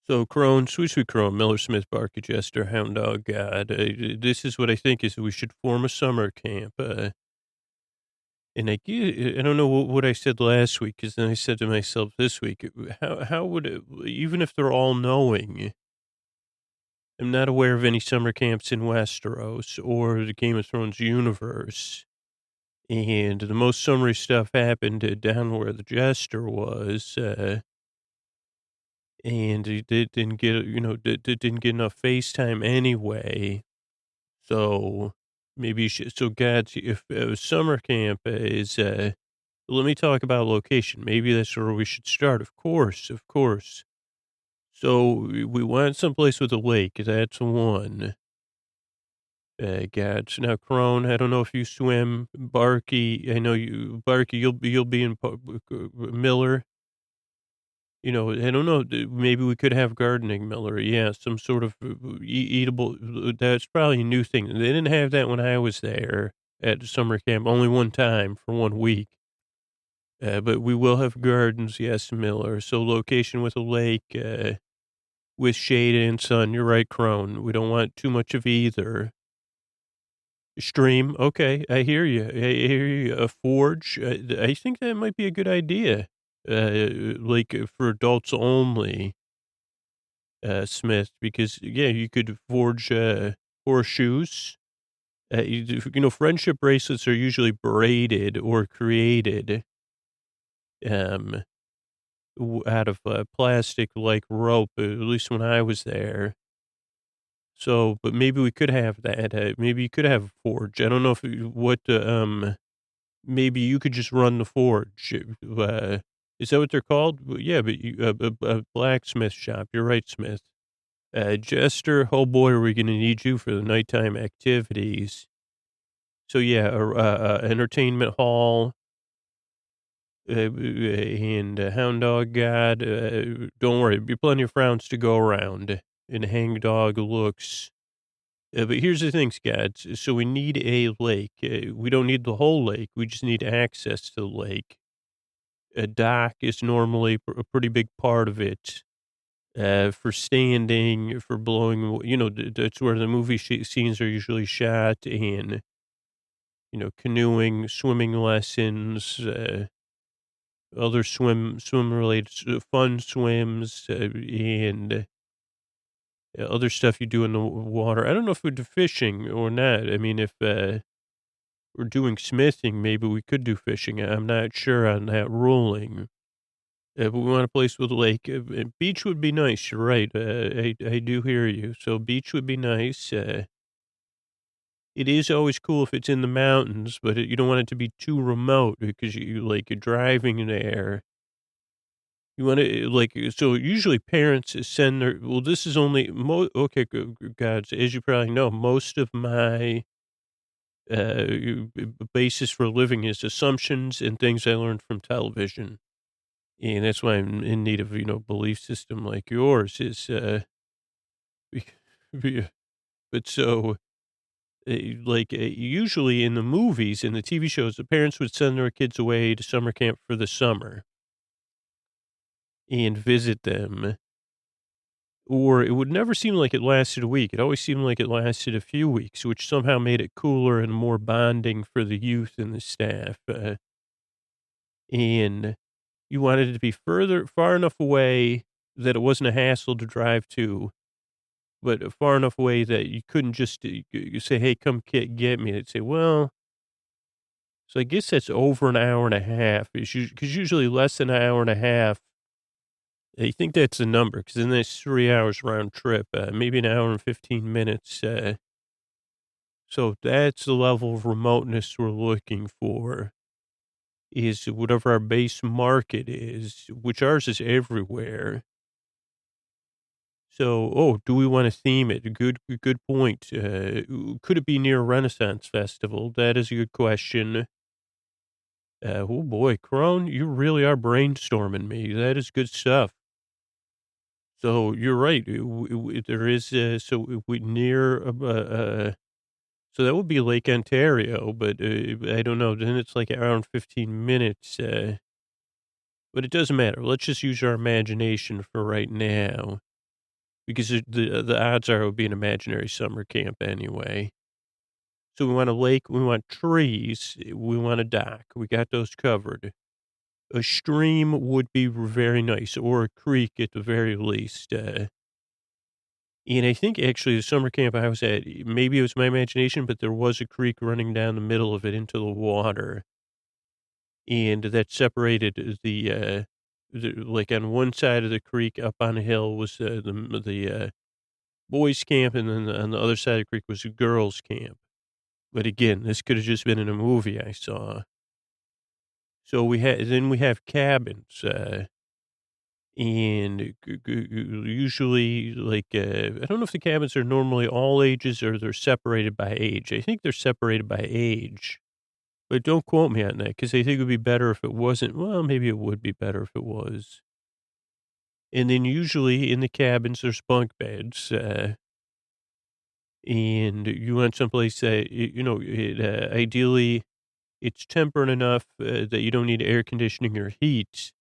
So Crone, sweet Crone, Miller Smith, Barker Jester, Hound Dog God. This is what I think is we should form a summer camp. And I don't know what I said last week, because then I said to myself this week, how would it, even if they're all knowing, I'm not aware of any summer camps in Westeros or the Game of Thrones universe. And the most summery stuff happened down where the Jester was, and he didn't get, didn't get enough FaceTime anyway. So maybe you should, so God, if summer camp is, let me talk about location. Maybe that's where we should start. Of course. So we want someplace with a lake. That's one. God, so now Crone, I don't know if you swim. Barky, I know you, Barky, you'll be in Miller. I don't know. Maybe we could have gardening, Miller. Yeah, some sort of eatable. That's probably a new thing. They didn't have that when I was there at summer camp. Only one time for 1 week. But we will have gardens, yes, Miller. So location with a lake, with shade and sun. You're right, Crone. We don't want too much of either. Stream, okay. I hear you. I hear you. A forge. I think that might be a good idea. For adults only, Smith, because yeah, you could forge, horseshoes, Friendship bracelets are usually braided or created um, out of plastic like rope, at least when I was there. So, but maybe we could have that. Maybe you could have a forge. I don't know if maybe you could just run the forge. Is that what they're called? Yeah, but a blacksmith shop. You're right, Smith. Jester, oh boy, are we going to need you for the nighttime activities. So yeah, entertainment hall, and Hound Dog God. Don't worry, there'll be plenty of frowns to go around. And Hang Dog looks. But here's the thing, Scott. So we need a lake. We don't need the whole lake. We just need access to the lake. A dock is normally a pretty big part of it. For standing, for blowing, that's where the movie scenes are usually shot, and, canoeing, swimming lessons, other swim related, fun swims, and other stuff you do in the water. I don't know if we do fishing or not. I mean, if we're doing smithing, maybe we could do fishing. I'm not sure on that ruling. But we want a place with a lake. Beach would be nice. You're right. I do hear you. So beach would be nice. It is always cool if it's in the mountains, but you don't want it to be too remote because you're driving there. You want to so usually parents send their, well, this is only, okay, God, as you probably know, most of my basis for living is assumptions and things I learned from television. And that's why I'm in need of, belief system like yours is, be- but so, usually in the movies, in the TV shows, the parents would send their kids away to summer camp for the summer and visit them. Or it would never seem like it lasted a week. It always seemed like it lasted a few weeks, which somehow made it cooler and more bonding for the youth and the staff. And you wanted it to be far enough away that it wasn't a hassle to drive to, but far enough away that you couldn't just you say, "Hey, come get me." They'd say, "Well," so I guess that's over an hour and a half. Because usually less than an hour and a half. I think that's the number, because then that's 3 hours round trip, maybe an hour and 15 minutes. So that's the level of remoteness we're looking for, is whatever our base market is, which ours is everywhere. So, do we want to theme it? Good point. Could it be near a Renaissance festival? That is a good question. Oh boy, Crone, you really are brainstorming me. That is good stuff. So you're right. There is, so we near, so that would be Lake Ontario, but I don't know. Then it's like around 15 minutes. But it doesn't matter. Let's just use our imagination for right now, because the odds are it would be an imaginary summer camp anyway. So we want a lake, we want trees, we want a dock. We got those covered. A stream would be very nice, or a creek at the very least. And I think actually the summer camp I was at, maybe it was my imagination, but there was a creek running down the middle of it into the water. And that separated like on one side of the creek up on a hill was the boys camp, and then on the other side of the creek was a girls camp. But again, this could have just been in a movie I saw. So then we have cabins, and usually I don't know if the cabins are normally all ages or they're separated by age. I think they're separated by age, but don't quote me on that, because I think it would be better if it wasn't. Well, maybe it would be better if it was. And then usually in the cabins, there's bunk beds, and you want someplace that, ideally it's temperate enough that you don't need air conditioning or heat.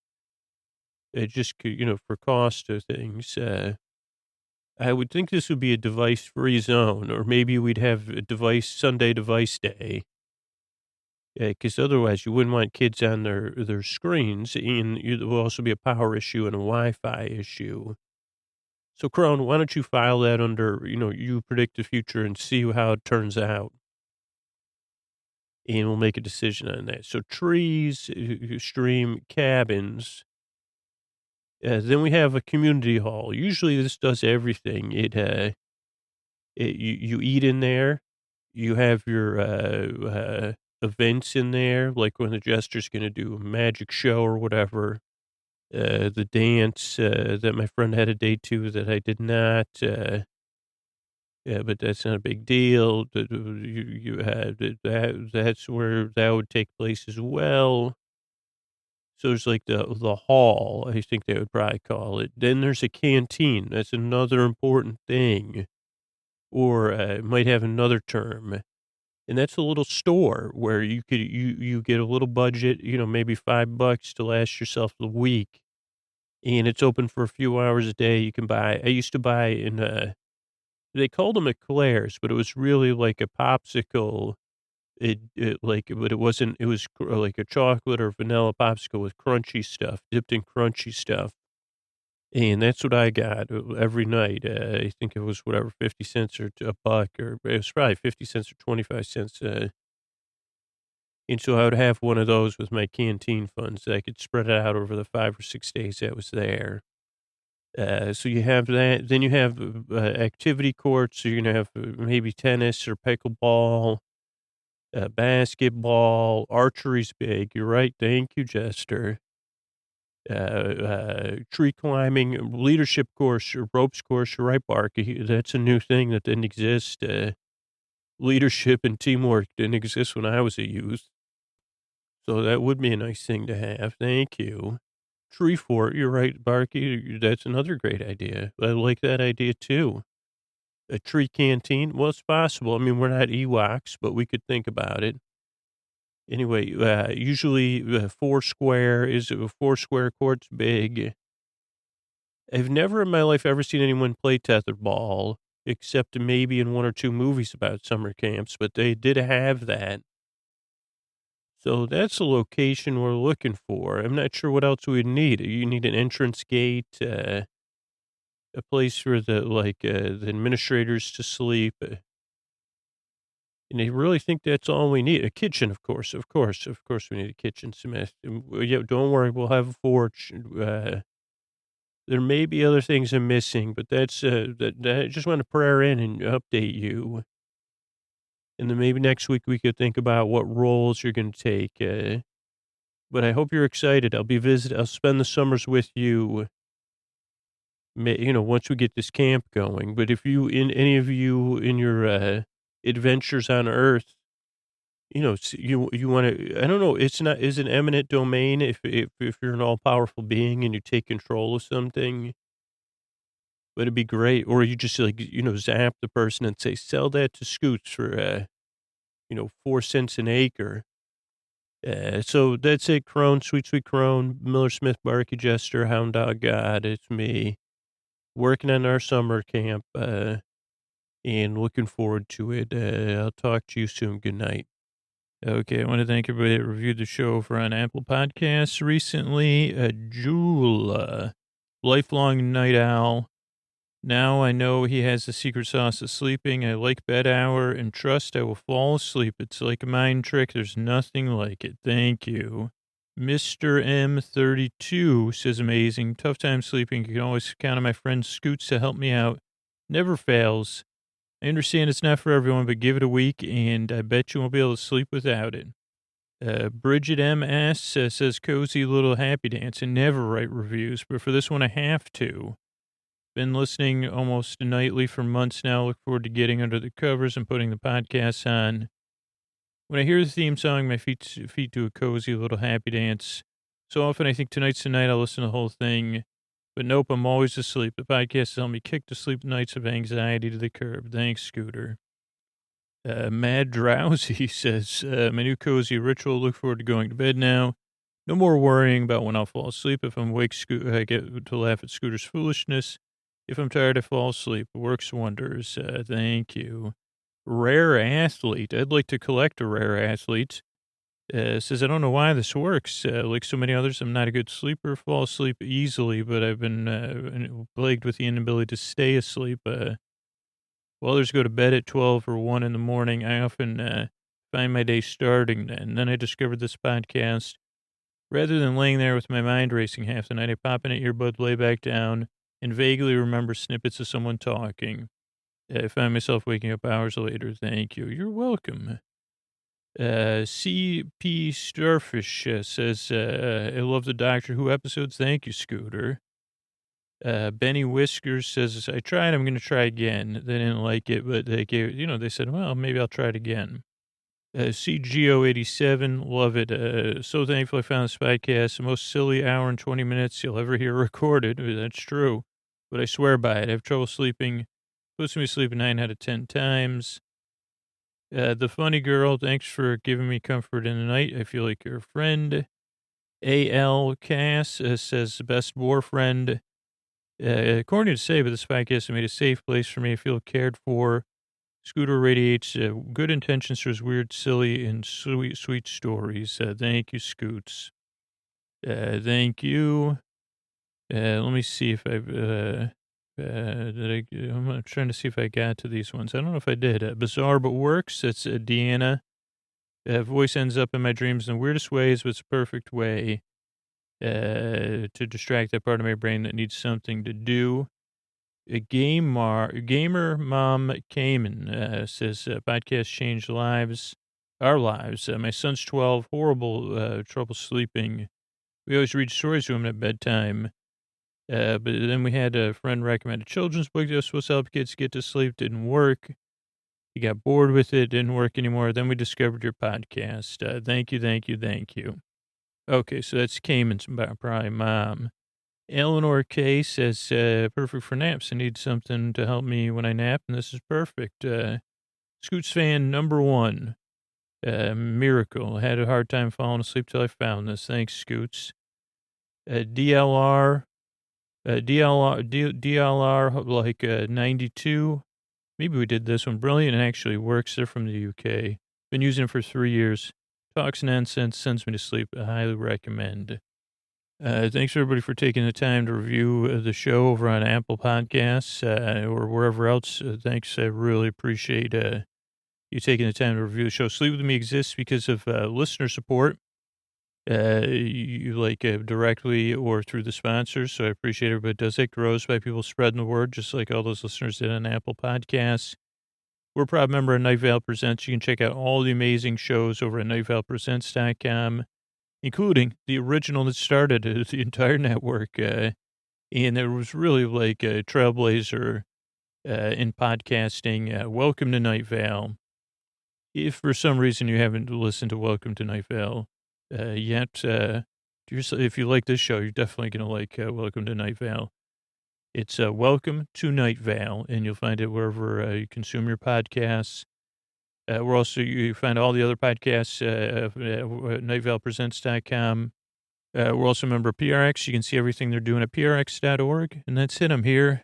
Just, for cost of things. I would think this would be a device-free zone, or maybe we'd have a Sunday device day. Because otherwise you wouldn't want kids on their screens, and it will also be a power issue and a Wi-Fi issue. So, Crone, why don't you file that under, you predict the future and see how it turns out. and we'll make a decision on that. So trees, stream, cabins. Then we have a community hall. Usually this does everything. You eat in there. You have your events in there, like when the jester's going to do a magic show or whatever. The dance that my friend had a date to that I did not. Yeah, but that's not a big deal. You had that's where that would take place as well. So there's like the hall, I think they would probably call it. Then there's a canteen. That's another important thing, or it might have another term. And that's a little store where you get a little budget, maybe $5 to last yourself the week, and it's open for a few hours a day. You can buy. I used to buy in they called them eclairs, but it was really like a popsicle. But it wasn't. It was like a chocolate or vanilla popsicle with crunchy stuff, dipped in crunchy stuff, and that's what I got every night. I think it was whatever 50 cents or a buck, or it was probably 50 cents or 25 cents. And so I would have one of those with my canteen funds. I could spread it out over the 5 or 6 days I was there. So you have that. Then you have activity courts. So you're going to have maybe tennis or pickleball, basketball, archery's big. You're right. Thank you, Jester. Tree climbing, leadership course, or ropes course. You're right, Barky. That's a new thing that didn't exist. Leadership and teamwork didn't exist when I was a youth. So that would be a nice thing to have. Thank you. Tree fort. You're right, Barky. That's another great idea. I like that idea too. A tree canteen. Well, it's possible. I mean, we're not Ewoks, but we could think about it. Anyway, usually four square is a four square court's big. I've never in my life ever seen anyone play tetherball, except maybe in one or two movies about summer camps, but they did have that. So that's the location we're looking for. I'm not sure what else we'd need. You need an entrance gate, a place for the administrators to sleep. And I really think that's all we need. A kitchen, of course, we need a kitchen, Smith. Yeah, don't worry, we'll have a porch. There may be other things I'm missing, but that's that. I just want to prayer in and update you. And then maybe next week we could think about what roles you're going to take. But I hope you're excited. I'll spend the summers with you. Once we get this camp going. But if any of you in your adventures on Earth, you want to. I don't know. It's not is an eminent domain if you're an all powerful being and you take control of something. But it'd be great. Or you just zap the person and say, sell that to Scoots for, 4 cents an acre. So that's it, Crone, sweet Crone, Miller Smith, Barky Jester, Hound Dog God. It's me working on our summer camp, and looking forward to it. I'll talk to you soon. Good night. Okay, I want to thank everybody that reviewed the show over on Apple Podcasts recently. Jewel, lifelong night owl. Now I know he has the secret sauce of sleeping. I like bed hour and trust I will fall asleep. It's like a mind trick. There's nothing like it. Thank you. Mr. M32 says amazing. Tough time sleeping. You can always count on my friend Scoots to help me out. Never fails. I understand it's not for everyone, but give it a week, and I bet you won't be able to sleep without it. Bridget M.S. says cozy little happy dance and never write reviews, but for this one I have to. Been listening almost nightly for months now. Look forward to getting under the covers and putting the podcast on. When I hear the theme song, my feet do a cozy little happy dance. So often I think tonight's the night I'll listen to the whole thing. But nope, I'm always asleep. The podcast has helped me kick the sleep nights of anxiety to the curb. Thanks, Scooter. Mad Drowsy says, my new cozy ritual. Look forward to going to bed now. No more worrying about when I'll fall asleep. If I'm awake, I get to laugh at Scooter's foolishness. If I'm tired, I fall asleep. It works wonders. Thank you. Rare Athlete. I'd like to collect a Rare Athlete. Says, I don't know why this works. Like so many others, I'm not a good sleeper. Fall asleep easily, but I've been plagued with the inability to stay asleep. While others go to bed at 12 or 1 in the morning, I often find my day starting then. Then I discovered this podcast. Rather than laying there with my mind racing half the night, I pop in an earbud, lay back down, and vaguely remember snippets of someone talking. I find myself waking up hours later. Thank you. You're welcome. CP Starfish says, I love the Doctor Who episodes. Thank you, Scooter. Benny Whiskers says, I tried, I'm going to try again. They didn't like it, but they gave, they said, well, maybe I'll try it again. CGO87, love it. So thankful I found this podcast. The most silly hour and 20 minutes you'll ever hear recorded. That's true. But I swear by it. I have trouble sleeping. Puts me to sleep 9 out of 10 times. The funny girl, thanks for giving me comfort in the night. I feel like you're a friend. AL Cass says, best boyfriend. According to say, but this podcast has made a safe place for me. I feel cared for. Scooter radiates good intentions for his weird, silly, and sweet stories. Thank you, Scoots. Thank you. Let me see if I'm trying to see if I got to these ones. I don't know if I did. Bizarre but works. That's Deanna. Voice ends up in my dreams in the weirdest ways, but it's a perfect way to distract that part of my brain that needs something to do. A gamer mom Cayman says podcast changed our lives. My son's 12, horrible trouble sleeping. We always read stories to him at bedtime. But then we had a friend recommend a children's book that was supposed to help kids get to sleep. Didn't work. He got bored with it. Didn't work anymore. Then we discovered your podcast. Thank you. Okay, so that's Cayman's probably mom. Eleanor K says, perfect for naps. I need something to help me when I nap, and this is perfect. Scoots fan number 1. Miracle. Had a hard time falling asleep till I found this. Thanks, Scoots. DLR, like 92. Maybe we did this one. Brilliant and actually works. They're from the UK. Been using it for 3 years. Talks nonsense, sends me to sleep. I highly recommend. Thanks everybody for taking the time to review the show over on Apple Podcasts or wherever else. Thanks. I really appreciate you taking the time to review the show. Sleep With Me exists because of listener support. You like directly or through the sponsors. So I appreciate everybody that does it. Grows by people spreading the word, just like all those listeners did on Apple Podcasts. We're a proud member of Night Vale Presents. You can check out all the amazing shows over at nightvalepresents.com, including the original that started the entire network. And it was really like a trailblazer in podcasting. Welcome to Night Vale. If for some reason you haven't listened to Welcome to Night Vale yet, if you like this show, you're definitely going to like Welcome to Night Vale. It's Welcome to Night Vale, and you'll find it wherever you consume your podcasts. We're also, you find all the other podcasts at nightvalepresents.com. We're also a member of PRX. You can see everything they're doing at prx.org. And that's it. I'm here.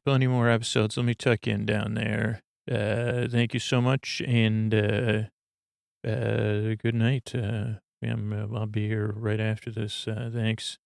Plenty more episodes. Let me tuck in down there. Thank you so much. And good night. I'll be here right after this. Thanks.